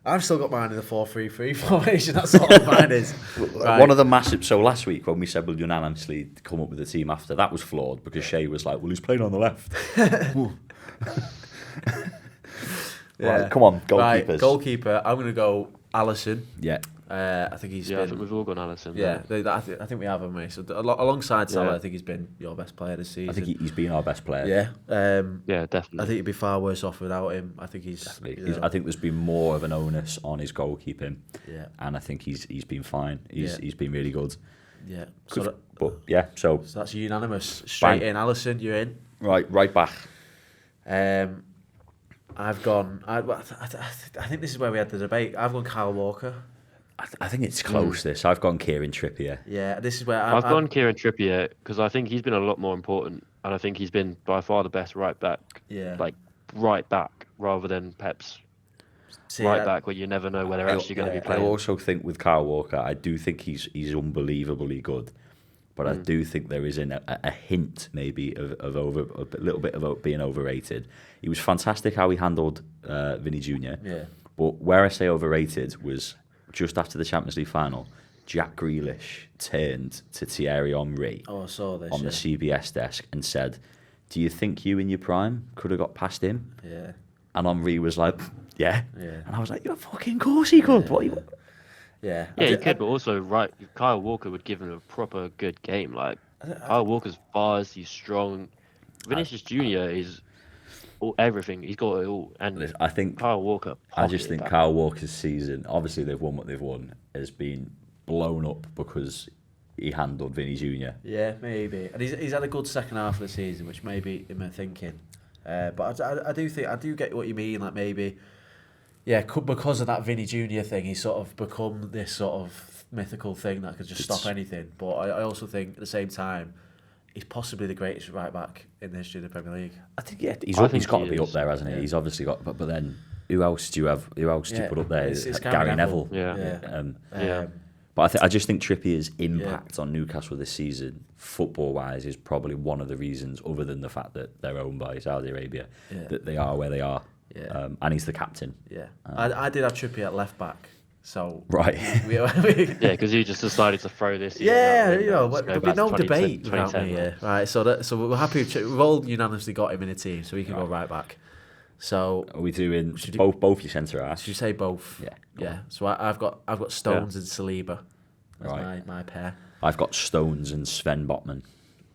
I've still got mine in the 4-3-3 formation. That's what mine is. Right. One of the massive. So last week when we said we'll unanimously come up with a team after, that was flawed because Shay was like, "Well, who's playing on the left?" Right, come on, goalkeepers. Right, goalkeeper. I'm going to go Alisson. Yeah. I think he's Yeah, I think been. we've all gone Alisson. Yeah, I think we have him, mate. So alongside Salah, Yeah. I think he's been your best player this season. I think he's been our best player. Yeah. Yeah, definitely. I think he'd be far worse off without him. I think he's. Definitely. you know, I think there's been more of an onus on his goalkeeping, Yeah. and I think he's been fine. Yeah. He's been really good. Yeah. So, But yeah, so that's unanimous. Straight Bang. in, Alisson. You're in. right back. I've gone. I think this is where we had the debate. I've gone Kyle Walker. I think it's close. This I've gone Kieran Trippier. Yeah, this is where I've gone Kieran Trippier because I think he's been a lot more important, and I think he's been by far the best right back. Yeah. Like right back rather than Pep's right back, where you never know where they're actually going to be I playing. also think with Kyle Walker, I do think he's unbelievably good, but I do think there is a hint maybe of a little bit of being overrated. He was fantastic how he handled Vinny Jr. Yeah. But where I say overrated was just after the Champions League final, Jack Grealish turned to Thierry Henry Oh, I saw this. on the CBS desk and said, "Do you think you in your prime could have got past him?" Yeah. And Henry was like, "Yeah." Yeah. And I was like, "You're fucking course he could." What? Yeah. Yeah, he could, but also Kyle Walker would give him a proper good game. Like Kyle Walker's fast, he's strong. Vinicius Junior is everything. He's got it all. And I think Kyle Walker. I just pocketed think that. Kyle Walker's season, obviously they've won what they've won, has been blown up because he handled Vinny Jr. Yeah, maybe. And he's had a good second half of the season, which maybe in my thinking. But I do think I do get what you mean. Like maybe, yeah, because of that Vinny Jr. thing, he's sort of become this sort of mythical thing that could just stop anything. But I also think at the same time, he's possibly the greatest right back in the history of the Premier League. I think he's think got to he be is. up there, hasn't he? Yeah. He's obviously got, but then who else do you have? Who else do you Yeah, put up there? it's Gary Neville. Yeah. Yeah. But I just think Trippier's impact on Newcastle this season, football-wise, is probably one of the reasons, other than the fact that they're owned by Saudi Arabia, that they are where they are. Yeah. And he's the captain. Yeah, I did have Trippier at left back, so Right. we Yeah, because he just decided to throw this. yeah, season out the window, there'll go be back no to 2010, debate without me 2010, here. Right, so we're happy. We've all unanimously got him in a team, so he can go right back. So Are we doing Should you- both your centre halves? should you say both? Yeah. Yeah. So I've got Stones and Saliba. That's Right. my pair. I've got Stones and Sven Botman.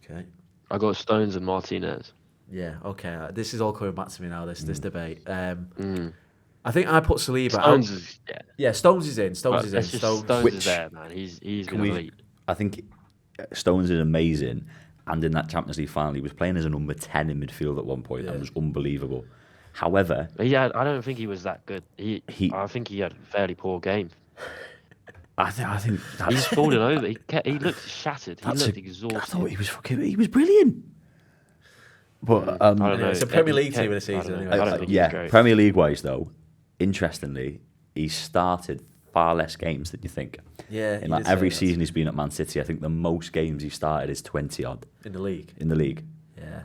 Okay. I got Stones and Martinez. Yeah. Okay. This is all coming back to me now. This debate. I think I put Saliba. Stones is Yeah. Stones is in. Stones But is that's in. just Stones. Stones Which- is there, man. He's Can been we- elite. I think Stones is amazing, and in that Champions League final, he was playing as a number 10 in midfield at one point, and was unbelievable. However, yeah, I don't think he was that good. I think he had a fairly poor game. I think that's, He's falling over. He looked shattered. He looked exhausted. I thought he was brilliant. But I don't know. It's a Premier League team of the season. I Anyway. don't think he's great. Premier League wise though, interestingly, he started far less games than you think. Yeah, In like every season he's been at Man City, I think the most games he started is 20 odd in the league. in the league. Yeah.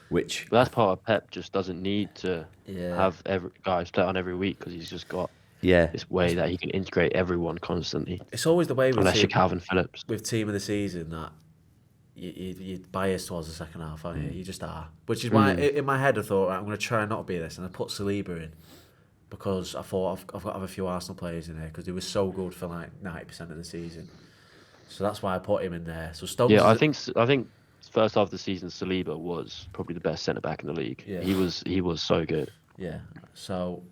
Which But that's part of Pep just doesn't need to Yeah. have every guys play on every week because he's just got yeah, this way that he can integrate everyone constantly. It's always the way with Unless you're Calvin Phillips. with team of the season that you're biased towards the second half, aren't you? You just are. Which is why in my head I thought, right, I'm going to try and not be this, and I put Saliba in because I thought I've got to have a few Arsenal players in there because they were so good for like 90% of the season. So that's why I put him in there. So Stones. Yeah, I think first half of the season Saliba was probably the best centre back in the league. Yeah. He was so good. Yeah. So,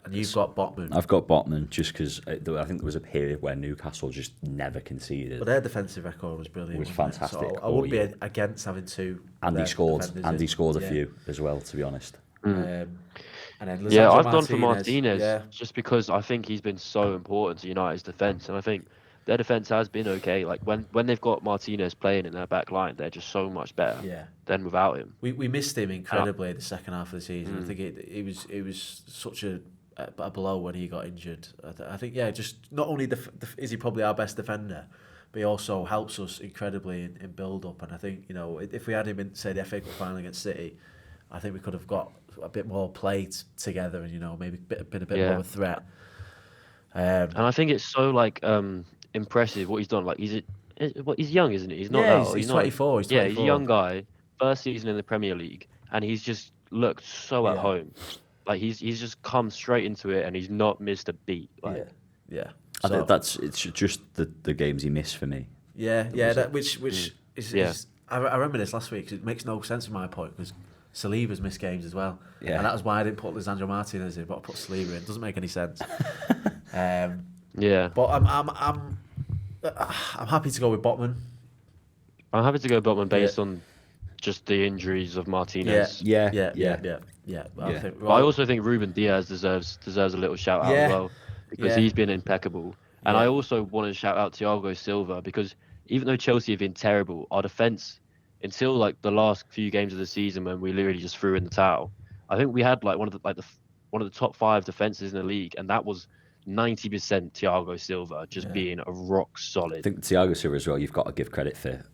and you've got Botman. I've got Botman just because I think there was a period where Newcastle just never conceded. But their defensive record was brilliant. It was wasn't fantastic So I all wouldn't be year. against having two. Andy scored a Yeah. few as well, to be honest. And then Yeah, Lisandro I've gone for Martinez Yeah. just because I think he's been so important to United's defence, and I think their defence has been okay. Like when they've got Martinez playing in their back line, they're just so much better Yeah. than without him. We missed him incredibly the second half of the season. I think it was such a blow when he got injured. I think just not only is he probably our best defender, but he also helps us incredibly in build up. And I think if we had him in say the FA Cup final against City, I think we could have got a bit more play together and maybe been a bit more of a threat. And I think it's so impressive what he's done. Like he's young, isn't he? He's not Yeah, that old. he's not- 24. He's 24. Yeah, he's a young guy. First season in the Premier League, and he's just looked so at home. Like he's just come straight into it, and he's not missed a beat. Like, Yeah. I think it's just the games he missed for me. Which is I remember this last week 'cause it makes no sense from my point because Saliba's missed games as well. Yeah. And that was why I didn't put Lisandro Martinez in, but I put Saliba in. Doesn't make any sense. yeah. But I'm happy to go with Botman. I'm happy to go Botman based on just the injuries of Martinez. Yeah. But I also think Ruben Diaz deserves a little shout out as well because he's been impeccable. And I also want to shout out Thiago Silva because even though Chelsea have been terrible, our defence until like the last few games of the season when we literally just threw in the towel, I think we had like one of the top 5 defences in the league, and that was 90% Thiago Silva just being a rock solid. I think Thiago Silva as well. You've got to give credit for,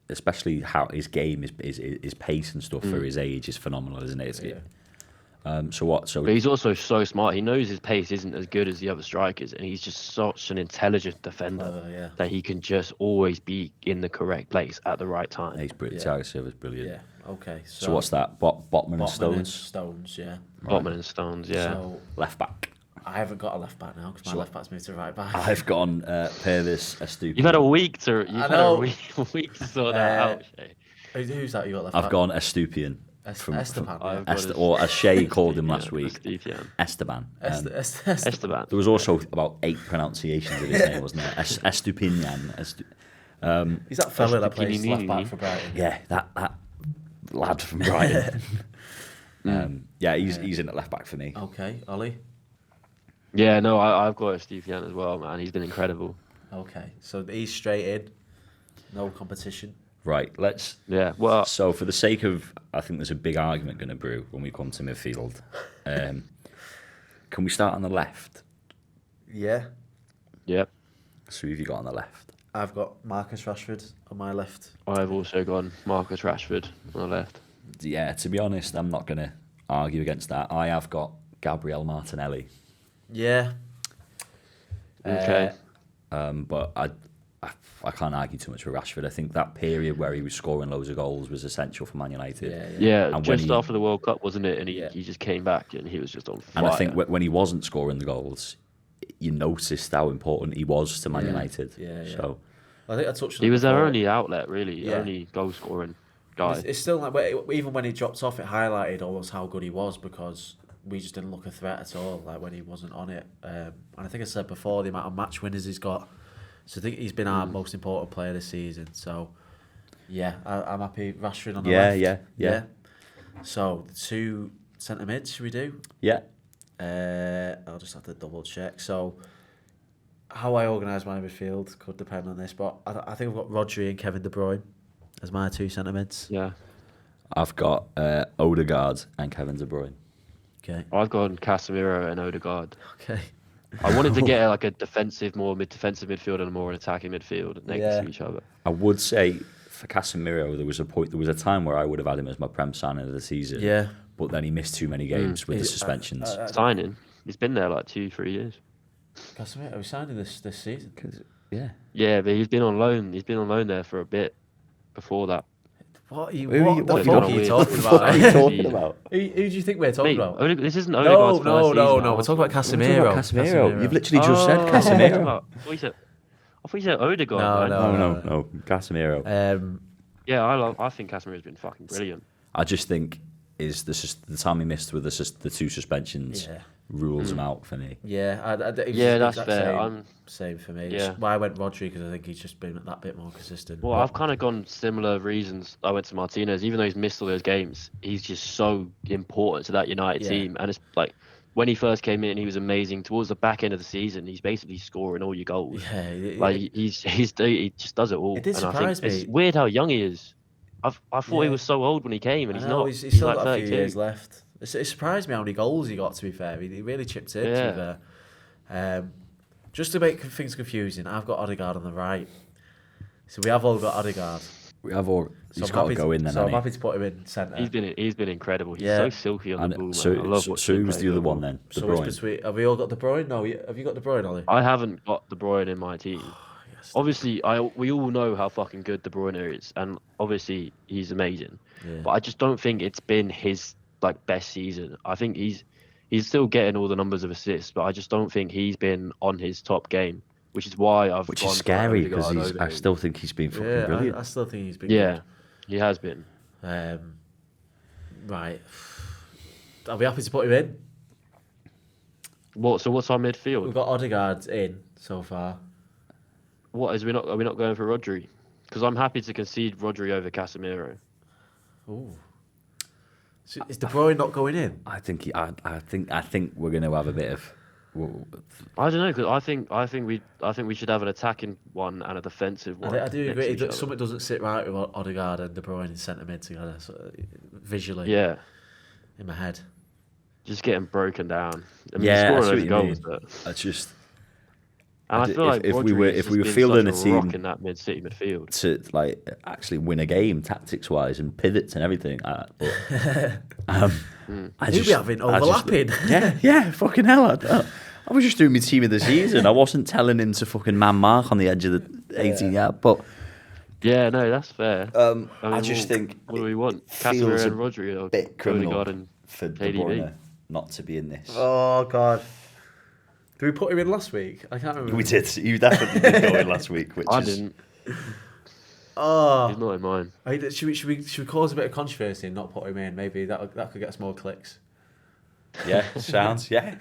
especially how his game his pace and stuff for his age is phenomenal, isn't it? So But he's also so smart. He knows his pace isn't as good as the other strikers, and he's just such an intelligent defender that he can just always be in the correct place at the right time. he's brilliant. Thiago Silva's brilliant. Yeah. Okay. So what's that? Botman and Stones. Stones. Yeah. Botman and Stones, yeah. So Left back. I haven't got a left back now because my left back's moved to right back. I've gone Pervis Estupiñán. You've had a week to sort that out, Shay. Who's that you got left back? I've gone Estupiñán. Esteban. Or as Shay called him last week, Esteban. Esteban. Esteban. There was also about 8 pronunciations of his name, wasn't there? Estupiñán. He's that fella that plays left back for Brighton. Yeah, that lad from Brighton. He's in at left back for me. Okay, Ollie. Yeah, no, I've got Esteban as well, man. He's been incredible. Okay, so he's straight in. No competition. Right, let's. Yeah, well. So for the sake of, I think there's a big argument going to brew when we come to midfield. Can we start on the left? Yeah. Yep. So who have you got on the left? I've got Marcus Rashford on my left. I've also gone Marcus Rashford on the left. Yeah, to be honest, I'm not going to argue against that. I have got Gabriel Martinelli. Yeah. Okay. But I can't argue too much with Rashford. I think that period where he was scoring loads of goals was essential for Man United. Yeah, And just after the World Cup, wasn't it? And he just came back and he was just on fire. And I think when he wasn't scoring the goals, you noticed how important he was to Man United. So I think I touched on he was before. their only outlet, really. Only goal scoring guy. It's still like even when he dropped off, it highlighted almost how good he was because we just didn't look a threat at all. Like when he wasn't on it, and I think I said before the amount of match winners he's got So I think he's been our most important player this season. So, yeah, I'm happy. Rashford on the Yeah, left. yeah. So, the 2 centre mids, should we do? Yeah. I'll just have to double check. So, how I organise my midfield could depend on this, but I think I've got Rodri and Kevin De Bruyne as my 2 centre mids. Yeah. I've got Odegaard and Kevin De Bruyne. Okay. I've gone Casemiro and Odegaard. Okay. I wanted to get like a defensive midfield and a more attacking midfield next to each other. I would say for Casemiro, there was a time where I would have had him as my prem signing of the season. Yeah. But then he missed too many games with the suspensions. Signing. He's been there like 2-3 years. Casemiro, are we signing this season? Yeah. Yeah, but he's been on loan. He's been on loan there for a bit before that. What are you talking about? Who do you think we're talking about? This isn't Odegaard's first season. No. We're talking about Casemiro. Casemiro. You've literally just said Casemiro. I thought you said Odegaard. No. Casemiro. I think Casemiro's been fucking brilliant. I just think the time he missed with the 2 suspensions rules him out for me. Yeah, that's fair. Same for me. Yeah. Why I went Rodri, because I think he's just been that bit more consistent. Well, I've kind of gone similar reasons. I went to Martinez, even though he's missed all those games. He's just so important to that United team, and it's like when he first came in, he was amazing. Towards the back end of the season, he's basically scoring all your goals. Yeah, he just does it all. It did surprise me. It's weird how young he is. I thought he was so old when he came, and he's not. He's still like got 32. a few years left. It surprised me how many goals he got, to be fair. He really chipped in, to be fair. Just to make things confusing, I've got Odegaard on the right. So we have all got Odegaard. We have all. He's got to go in then. So I'm happy to put him in centre. He's been incredible. He's so silky on the ball. So, man. I love so who's the other one then? De Bruyne. Have we all got De Bruyne? No, have you got De Bruyne, Ollie? I haven't got De Bruyne in my team. Obviously, we all know how fucking good De Bruyne is, and obviously he's amazing. Yeah. But I just don't think it's been his best season. I think he's still getting all the numbers of assists, but I just don't think he's been on his top game, which is why I've. Which is scary because I still think he's been fucking brilliant. I still think he's been. Yeah, good. He has been. Right. Are we happy to put him in? So what's our midfield? We've got Odegaard in so far. Are we not going for Rodri? Because I'm happy to concede Rodri over Casemiro. Ooh. So is De Bruyne not going in? I think we're going to have a bit of. I don't know, because I think we should have an attacking one and a defensive one. I do agree that something doesn't sit right with Odegaard and De Bruyne in centre mid together, visually. Yeah. In my head. Just getting broken down. I mean, yeah, scoring those goals, but I just. And I feel like if we were fielding a team in that mid-city midfield to actually win a game tactics-wise and pivots and everything, Who we having overlapping? Yeah, fucking hell! I was just doing my team of the season. I wasn't telling him to fucking man mark on the edge of the 18 yard, but yeah, no, that's fair. I just think what do we want? Casemiro and Rodri, or bit criminal and for De Bruyne not to be in this. Oh God. Did we put him in last week? I can't remember. We did. You definitely did go in last week. I didn't. Oh, he's not in mine. Should we cause a bit of controversy and not put him in? Maybe that could get us more clicks. Yeah, sounds. Yeah.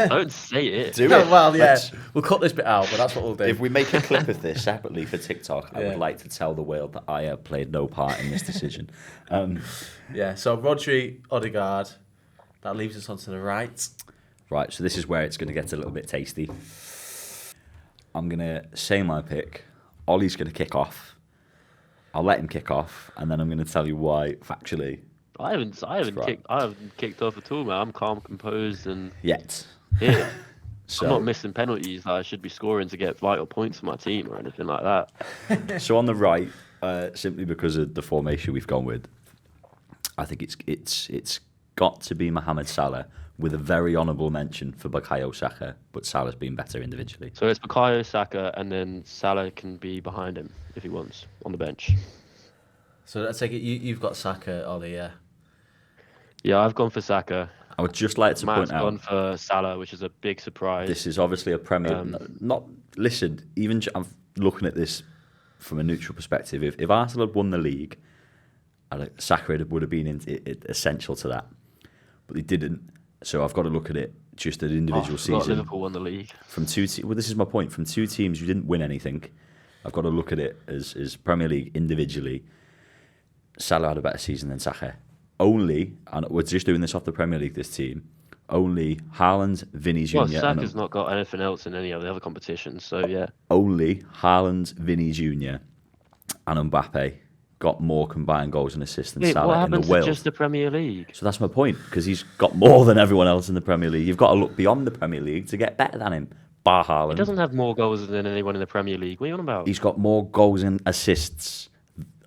Don't say it. Do it. Well, yeah. We'll cut this bit out, but that's what we'll do. If we make a clip of this separately for TikTok, I would like to tell the world that I have played no part in this decision. Yeah. So Rodri, Odegaard. That leaves us onto the right. Right, so this is where it's going to get a little bit tasty. I'm going to say my pick. Ollie's going to kick off. I'll let him kick off, and then I'm going to tell you why factually. I haven't kicked off at all, man. I'm calm, composed, and yet. Yeah. So, I'm not missing penalties that I should be scoring to get vital points for my team or anything like that. So on the right, simply because of the formation we've gone with, I think it's got to be Mohamed Salah, with a very honourable mention for Bukayo Saka, but Salah's been better individually. So it's Bukayo Saka, and then Salah can be behind him if he wants on the bench. So I take it you've got Saka, Ollie, yeah? Yeah, I've gone for Saka. I would just like to Matt's point out, gone for Salah, which is a big surprise. This is obviously a Premier. Even I'm looking at this from a neutral perspective. If Arsenal had won the league, Saka would have been essential to that, but they didn't. So I've got to look at it just an individual season. Liverpool won the league. From well, this is my point. From two teams who didn't win anything, I've got to look at it as Premier League individually. Salah had a better season than Saka. Only, and we're just doing this off the Premier League, this team, only Haaland, Vinny Jr. Well, Saka's not got anything else in any of the other competitions, so yeah. Only Haaland, Vinny Jr. and Mbappe got more combined goals and assists than Salah what in the happens world. to just the Premier League? So that's my point, because he's got more than everyone else in the Premier League. You've got to look beyond the Premier League to get better than him. Bar Haaland. He doesn't have more goals than anyone in the Premier League. What are you on about? He's got more goals and assists.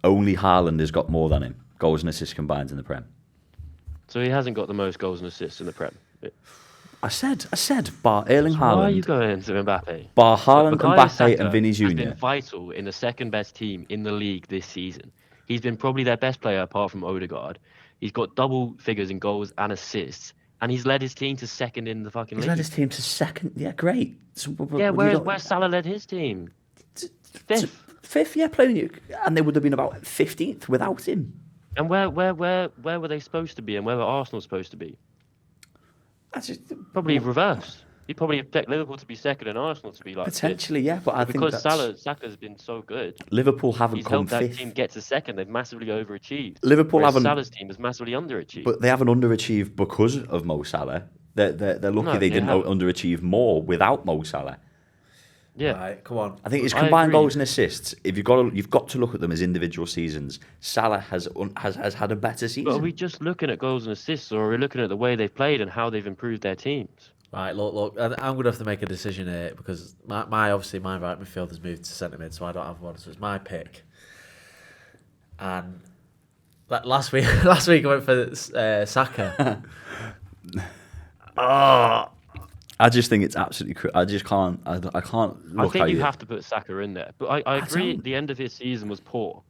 Only Haaland has got more than him. Goals and assists combined in the Prem. So he hasn't got the most goals and assists in the Prem. I said, bar Erling Haaland. Why are you going to Mbappe? Bar Haaland, Bukayo Mbappe Saka and Vinny has Jr. been vital in the second best team in the league this season. He's been probably their best player apart from Odegaard. He's got double figures in goals and assists, and he's led his team to second in the fucking league. He's led his team to second. Yeah, great. So, yeah, where's Salah led his team? Fifth. Fifth, yeah, playing you, and they would have been about 15th without him. And where were they supposed to be, and where were Arsenal supposed to be? Probably reverse. You'd probably expect Liverpool to be second and Arsenal to be like potentially, fifth. yeah. But I think because Saka's been so good, Liverpool haven't he's come helped that fifth. team get to second. They've massively overachieved. Liverpool whereas haven't. Salah's team has massively underachieved. But they haven't underachieved because of Mo Salah. They're lucky No, they didn't haven't. underachieve more without Mo Salah. Yeah, Right, come on. I think his I combined agree. goals and assists. If you've got to look at them as individual seasons. Salah has had a better season. But are we just looking at goals and assists, or are we looking at the way they've played and how they've improved their teams? Right, look. I'm going to have to make a decision here because my right midfield has moved to centre mid, so I don't have one. So it's my pick. And last week I went for Saka. I just think it's absolutely. I just can't. I can't look I think at you have to put Saka in there. But I agree. don't. The end of his season was poor,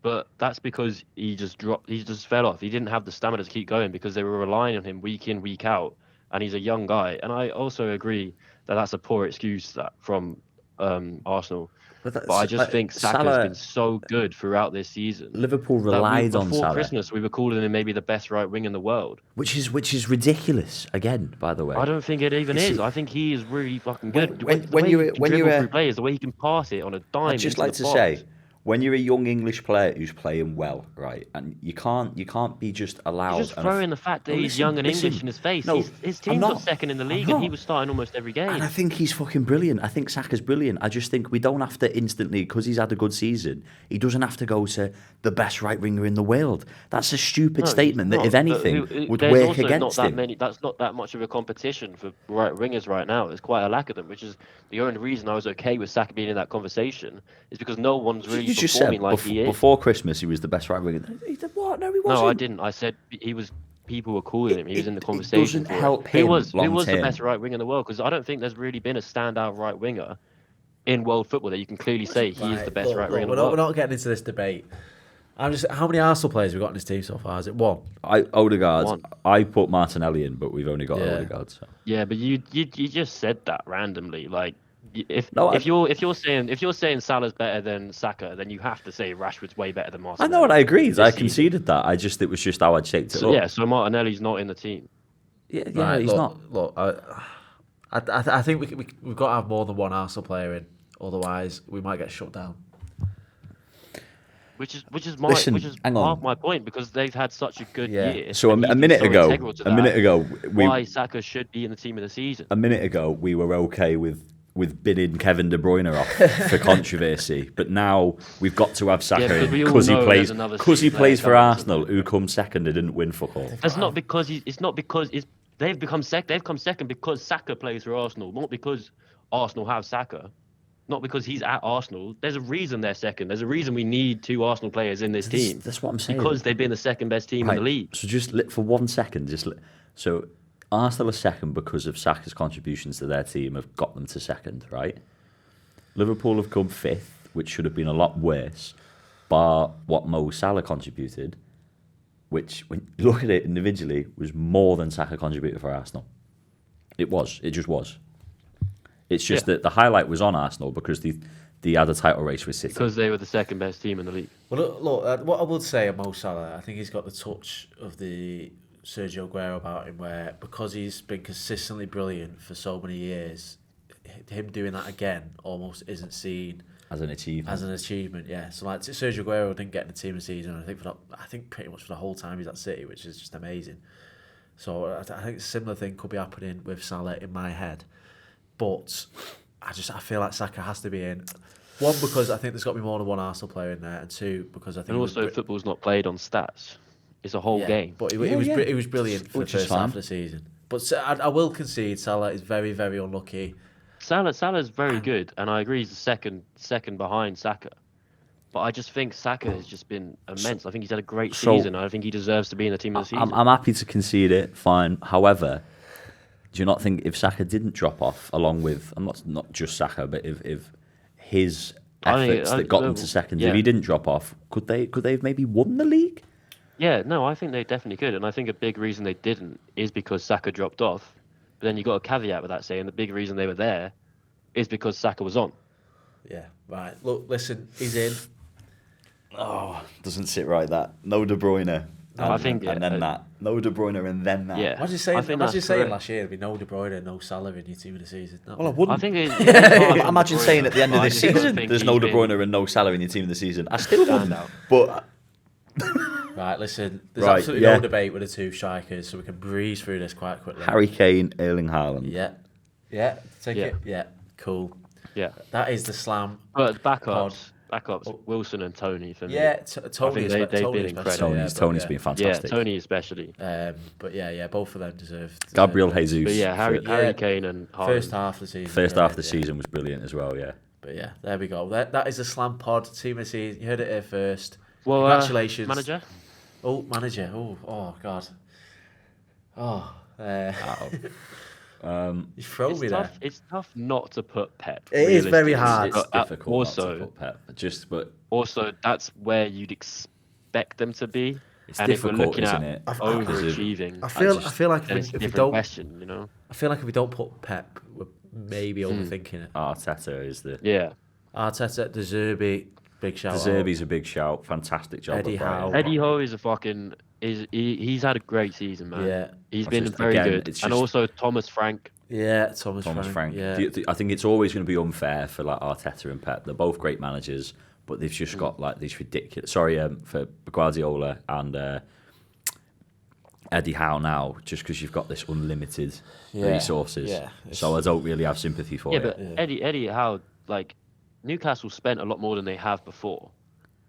but that's because he just dropped. He just fell off. He didn't have the stamina to keep going because they were relying on him week in, week out, and he's a young guy. And I also agree that that's a poor excuse from Arsenal. But I just think Saka's been so good throughout this season. Liverpool relied on Before Salah, Christmas, we were calling him maybe the best right wing in the world. which is ridiculous. Again, by the way, I don't think it even You is. see, I think he is really fucking good. when you're a- players, the way he can pass it on a dime. I'd just into like the to box. say, when you're a young English player who's playing well, right, and you can't be just allowed. You're just throwing the fact that No, he's listen, young and listen. English in his face. No, His I'm team not. got second in the I'm league, and he not. was starting almost every game. And I think he's fucking brilliant. I think Saka's brilliant. I just think we don't have to instantly, because he's had a good season, he doesn't have to go to the best right winger in the world. That's a stupid No, statement he's that, if not. anything, But would there's work also against not that him. many. That's not that much of a competition for right wingers right now. There's quite a lack of them, which is the only reason I was okay with Saka being in that conversation. Is because no one's really You just said performing like he is. before Christmas he was the best right winger. He did what? No, he wasn't. No, I didn't. I said he was. People were calling him. He was in the It conversation. doesn't for it. help Who him was long the term. best right winger in the world? Because I don't think there's really been a standout right winger in world football that you can clearly say he is the best right winger in the We're world. not getting into this debate. How many Arsenal players have we got in this team so far? Is it one? Odegaard. One. I put Martinelli in, but we've only got Yeah. Odegaard. So. Yeah, but you just said that randomly. Like if No, if you're saying Salah's better than Saka, then you have to say Rashford's way better than I Martinelli. know, and I agreed. this I season. conceded that. It was just how I shaped it So, up. yeah, so Martinelli's not in the team. yeah, Right, he's look, not. Look, I think we've got to have more than one Arsenal player in. Otherwise, we might get shut down. Which is Listen, hang on. half my point because they've had such a good Yeah. year. So and a he's been minute so ago, integral to that. Why Saka should be in the team of the season. a minute ago, we were okay with bidding Kevin De Bruyne off for controversy, but now we've got to have Saka because we all because he know plays there's another because he player plays for coming. Arsenal, who comes second and didn't win fuck all. That's not because it's not because they've come second because Saka plays for Arsenal, not because Arsenal have Saka. Not because he's at Arsenal. There's a reason they're second. There's a reason we need two Arsenal players in this team. That's what I'm saying. Because they've been the second best team in the league. So just for 1 second, so Arsenal are second because of Saka's contributions to their team have got them to second, right? Liverpool have come fifth, which should have been a lot worse, bar what Mo Salah contributed, which, when you look at it individually, was more than Saka contributed for Arsenal. It just was. It's just that the highlight was on Arsenal because they had a title race with City. Because they were the second best team in the league. Well, look, what I would say of Mo Salah, I think he's got the touch of the Sergio Aguero about him, where because he's been consistently brilliant for so many years, him doing that again almost isn't seen as an achievement. Yeah. So like Sergio Aguero didn't get in the team of the season. I think pretty much for the whole time he's at City, which is just amazing. So I think a similar thing could be happening with Salah in my head, but I feel like Saka has to be in. One, because I think there's got to be more than one Arsenal player in there, and two, because I think... And also, football's not played on stats. It's a whole game. But he was brilliant for the first half of the season. But I will concede Salah is very, very unlucky. Salah's very good, and I agree he's the second behind Saka. But I just think Saka has just been immense. I think he's had a great season. I think he deserves to be in the team of the season. I'm happy to concede it, fine. However, do you not think if Saka didn't drop off, along with... I'm not just Saka, but if his efforts that got them to second, if he didn't drop off, could they have maybe won the league? Yeah, no, I think they definitely could. And I think a big reason they didn't is because Saka dropped off. But then you got a caveat with that saying the big reason they were there is because Saka was on. Yeah, right. Look, listen, he's in. Oh, doesn't sit right, that. No De Bruyne. No De Bruyne and then that. Yeah. Imagine saying last year there'd be no De Bruyne, no Salah in your team of the season. No. Well, I wouldn't. I think imagine saying at the end of this season there's no De Bruyne and no Salah in your team of the season. I still wouldn't. But right, listen. There's absolutely no debate with the two strikers, so we can breeze through this quite quickly. Harry Kane, Erling Haaland. Yeah. Take it. Yeah, cool. Yeah, that is the slam. But backups, Wilson and Tony for me. Yeah, Tony. They've been incredible. Tony's been fantastic. Yeah, Tony especially. But both of them deserve. Gabriel Jesus. But yeah, Harry Kane and Haaland. First half of the season. Half of the season was brilliant as well. Yeah. But yeah, there we go. That is the Slam Pod team of the season. You heard it here first. Well, congratulations, manager. Manager. Oh God. You throw me there. It's tough not to put Pep. It is very hard. It's difficult not to put Pep. Also, that's where you'd expect them to be. It's difficult, isn't it? Overachieving. I feel like if we don't, question, you know. I feel like if we don't put Pep, we're maybe overthinking it. Arteta is the Arteta, De Zerbi, big shout. De Zerbi's a big shout. Fantastic job. Eddie Howe. Eddie Howe is he's had a great season, man. Yeah, he's been very good. And also Thomas Frank. Yeah, Thomas Frank. Yeah. I think it's always going to be unfair for like Arteta and Pep. They're both great managers, but they've just got like these ridiculous. Sorry, for Guardiola and Eddie Howe now, just because you've got this unlimited resources. Yeah, so I don't really have sympathy for it. But Eddie Howe, like Newcastle spent a lot more than they have before.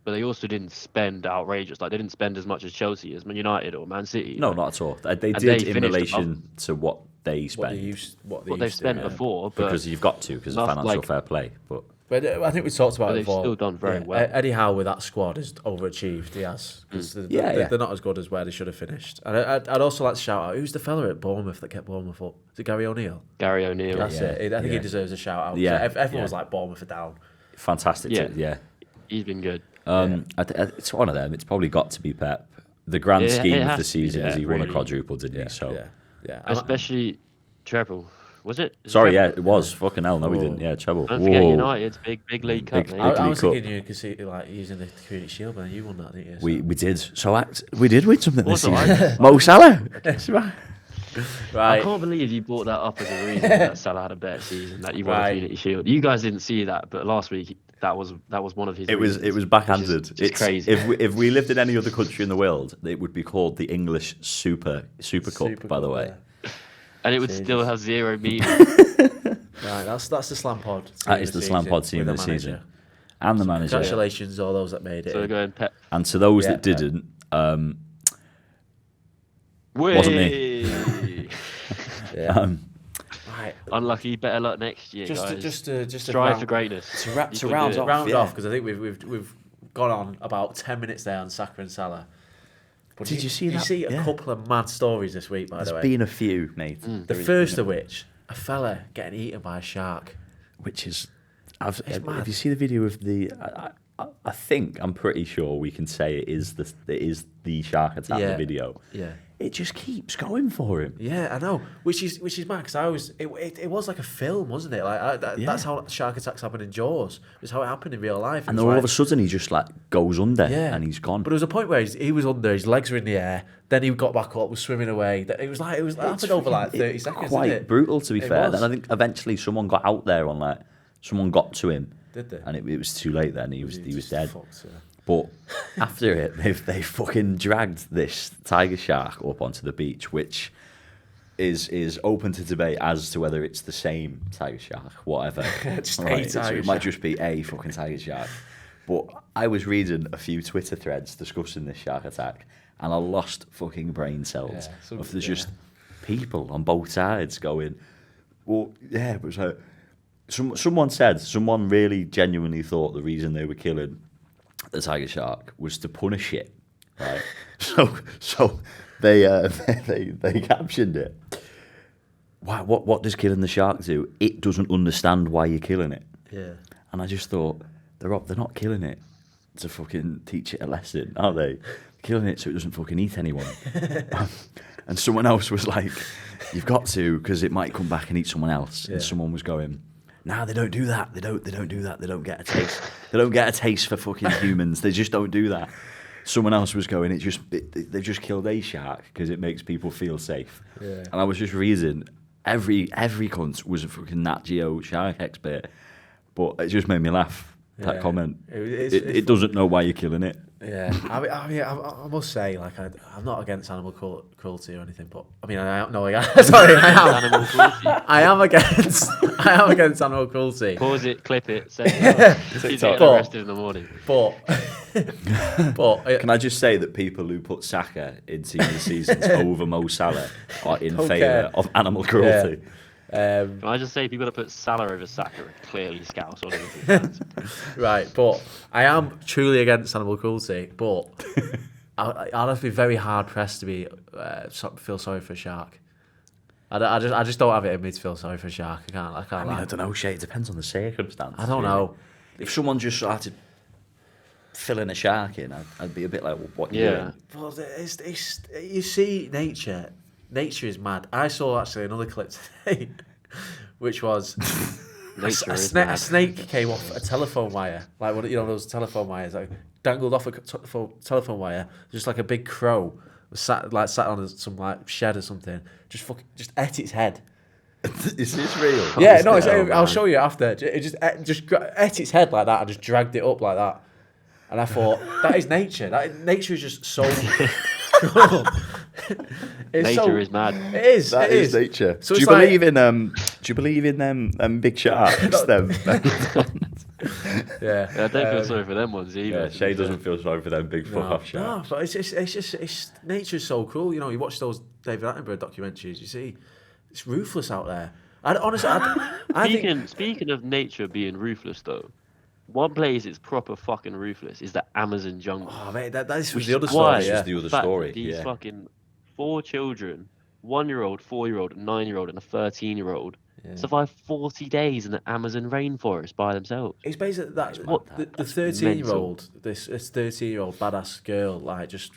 But they also didn't spend outrageous. Like they didn't spend as much as Chelsea, as Man United or Man City. No, not at all. They did in relation to what they spent. What they've spent before. But because you've got to, because of financial fair play. But I think we talked about it before. They've still done very well. Eddie Howe with that squad has overachieved. He has. They're not as good as where they should have finished. And I'd also like to shout out, who's the fella at Bournemouth that kept Bournemouth up? Is it Gary O'Neill? Gary O'Neill. That's it. I think he deserves a shout out. Yeah. Everyone was like, Bournemouth are down. Fantastic. Yeah. He's been good. It's one of them. It's probably got to be Pep. The grand scheme of the season is he won a quadruple, didn't he? So especially Treble. Was it? It was. Fucking hell, no, we didn't. Yeah, Treble. Don't forget United's big league cup. I was thinking you could see like using the Community Shield, but you won that, didn't you? We did. So we did win something this season. Mo Salah. Right. I can't believe you brought that up as a reason that Salah had a better season, that he won the Community Shield. You guys didn't see that, but last week that was one of his. It was backhanded. It's crazy. If we lived in any other country in the world, it would be called the English Super Cup. By the way, and it would still have zero meaning. Right, that's the Slam Pod. That is the Slam Pod team of the season, and the manager. Congratulations, all those that made it. So we're going Pep. And to those that didn't, wasn't me. Right. Unlucky. Better luck next year, guys. Just strive for greatness. To round off, because I think we've gone on about 10 minutes there on Saka and Salah. But did you see that? You see a couple of mad stories this week, by the way. There's been a few, mate. The first of which, a fella getting eaten by a shark. Which is, have you seen the video of the? I'm pretty sure we can say it is the shark attack in the video. Yeah. It just keeps going for him. Yeah, I know. Which is mad because it was like a film, wasn't it? Like that's how shark attacks happen in Jaws. It's how it happened in real life. And then all of a sudden he just like goes under and he's gone. But there was a point where he was under, his legs were in the air. Then he got back up, was swimming away. It was happened over like 30 seconds. Quite brutal, to be fair. Was. Then I think eventually someone got out there someone got to him. Did they? And it was too late. Then he was dead. Fucked, yeah. But after it, they fucking dragged this tiger shark up onto the beach, which is open to debate as to whether it's the same tiger shark, whatever. Just a tiger so it might shark. just be a fucking tiger shark. But I was reading a few Twitter threads discussing this shark attack, and I lost fucking brain cells. There's just people on both sides going, well, yeah, it was like, someone really genuinely thought the reason they were killing the tiger shark was to punish it, right? so they captioned it. What does killing the shark do? It doesn't understand why you're killing it. Yeah. And I just thought they're not killing it to fucking teach it a lesson, are they? They're killing it so it doesn't fucking eat anyone. And someone else was like, "You've got to, because it might come back and eat someone else." Yeah. And someone was going, "Nah, they don't do that. They don't do that. They don't get a taste. They don't get a taste for fucking humans. They just don't do that." Someone else was going, they've just killed a shark because it makes people feel safe. Yeah. And I was just reading, every cunt was a fucking Nat Geo shark expert, but it just made me laugh. That comment. It doesn't know why you're killing it. Yeah, I must say, like, I'm not against animal cruelty or anything, but I mean, I am. Sorry, I am. Animal cruelty. I am against animal cruelty. Pause it, clip it, send it. He's getting arrested in the morning. But can I just say that people who put Saka in team of the seasons over Mo Salah are in favour of animal cruelty? Yeah. Can I just say, people that put Salah over Saka are clearly scouts or anything. Right, but I am truly against animal cruelty, but I'd have to be very hard pressed to feel sorry for a shark. I just don't have it in me to feel sorry for a shark. I can't. I mean, I don't know, Shay. It depends on the circumstance. I don't know. If someone just started filling a shark in, I'd be a bit like, well, what? Yeah. But you see, nature is mad. I saw actually another clip today, which was a snake came off a telephone wire, like those telephone wires, like dangled off a telephone wire, just like a big crow was sat on some like shed or something, just ate its head. Is this real? Yeah, no, I'll show you after. It just ate its head like that and just dragged it up like that. And I thought, that is nature. Nature is just so cool. Nature is mad. It is. That is nature. So do you believe in them big sharks? Them. Yeah. I don't feel sorry for them ones either. Yeah, Shay doesn't feel sorry for them big fuck off sharks. No, but it's nature's so cool. You know, you watch those David Attenborough documentaries, you see, it's ruthless out there. Speaking of nature being ruthless, though, one place it's proper fucking ruthless is the Amazon jungle. Oh, mate, that is the other story. This is the other story. These fucking 4 children, 1-year-old, 4-year-old, 9-year-old, and a 13-year-old survive 40 days in the Amazon rainforest by themselves. It's basically the 13-year-old, this 13-year-old badass girl, like just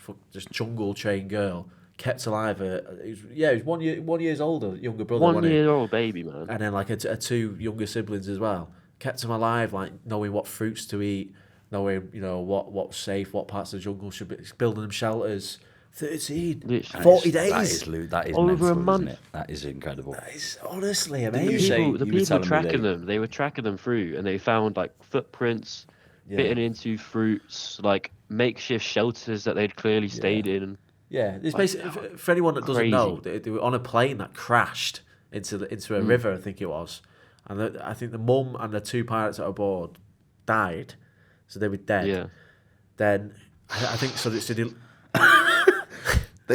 jungle trained girl, kept alive. He was 1 year older, younger brother. 1-year-old baby, man. And then like a 2 younger siblings as well. Kept him alive, like knowing what fruits to eat, knowing what's safe, what parts of the jungle should be, building them shelters. 13, 40 days. That is over mental, a month. Isn't it? That is incredible. That is honestly amazing. The people tracking them, they were tracking them through, and they found like footprints bitten into fruits, like makeshift shelters that they'd clearly stayed in. Yeah, it's basically for anyone that doesn't know, they were on a plane that crashed into a river, I think it was. And I think the mum and the 2 pilots that were aboard died, so they were dead. Yeah. Then I think so. They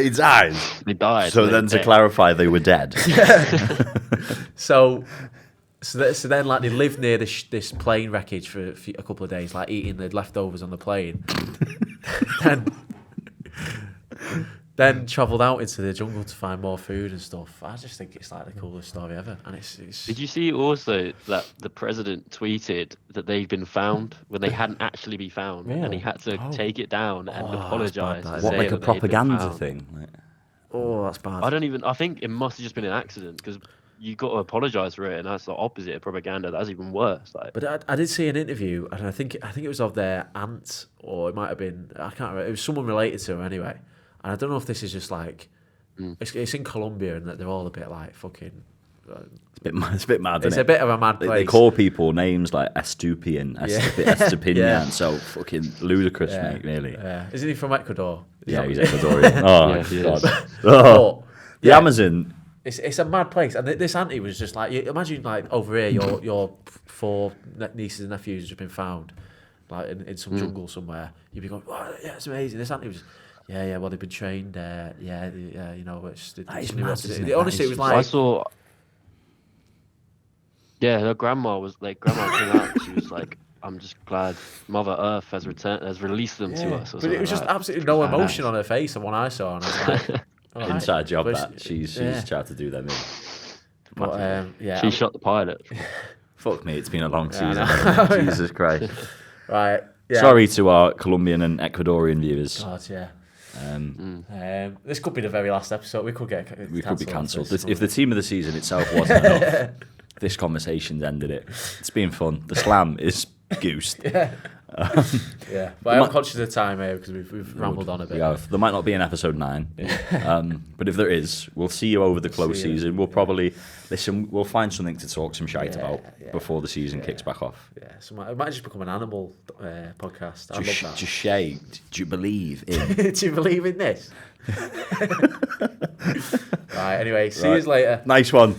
died. They died. So then, to clarify, they were dead. Yeah. so then, like, they lived near this plane wreckage for a couple of days, like eating the leftovers on the plane. then travelled out into the jungle to find more food and stuff. I just think it's like the coolest story ever. And it's Did you see also that the president tweeted that they've been found when they hadn't actually been found, and he had to take it down and apologise. bad, that. What, say like a that they'd been propaganda found. thing? Like, that's bad. I think it must have just been an accident because you got to apologise for it, and that's the opposite of propaganda. That's even worse. Like, But I did see an interview, and I think it was of their aunt, or it might have been, I can't remember. It was someone related to her anyway. And I don't know if this is just like it's in Colombia, and that they're all a bit like fucking. it's a bit mad. It's Isn't a bit of a mad They place. call people names like Estupian, Estupinian, Yeah. so fucking ludicrous, mate. Really. Yeah. Isn't he from Ecuador? Yeah, he's Ecuadorian. Oh Yeah, he God. is. Oh. The Yeah. Amazon. It's a mad place, and this auntie was just like, imagine like over here, your 4 nieces and nephews have just been found, like in some jungle somewhere. You'd be going, oh, yeah, it's amazing. This auntie was, well, they've been trained, you know, it's That is it's mad, isn't it? honestly, it was That I like, saw. Yeah, her grandma came out. And she was like, "I'm just glad Mother Earth has released them to us." Or but it was something just like that. absolutely no Badass. emotion on her face, the one I saw, and I was like, all right. Inside job But that she's tried to do them in. But She shot the pilot. Fuck me, it's been a long Yeah, I season. know. hasn't it? Jesus Christ. right. Yeah. Sorry to our Colombian and Ecuadorian viewers. God, yeah. Um, This could be the very last episode. We could be cancelled. cancelled. If the team of the season itself wasn't enough, this conversation's ended it. It's been fun. The slam is goosed. Yeah, but I'm conscious of time here because we've rambled on a bit. There might not be an episode 9, but if there is, we'll see you over the close season. We'll probably we'll find something to talk some shite about before the season kicks back off. Yeah, so it might just become an animal podcast. I love that. Just Shay, do you believe in? Do you believe in this? Right. Anyway, see you later. Nice one.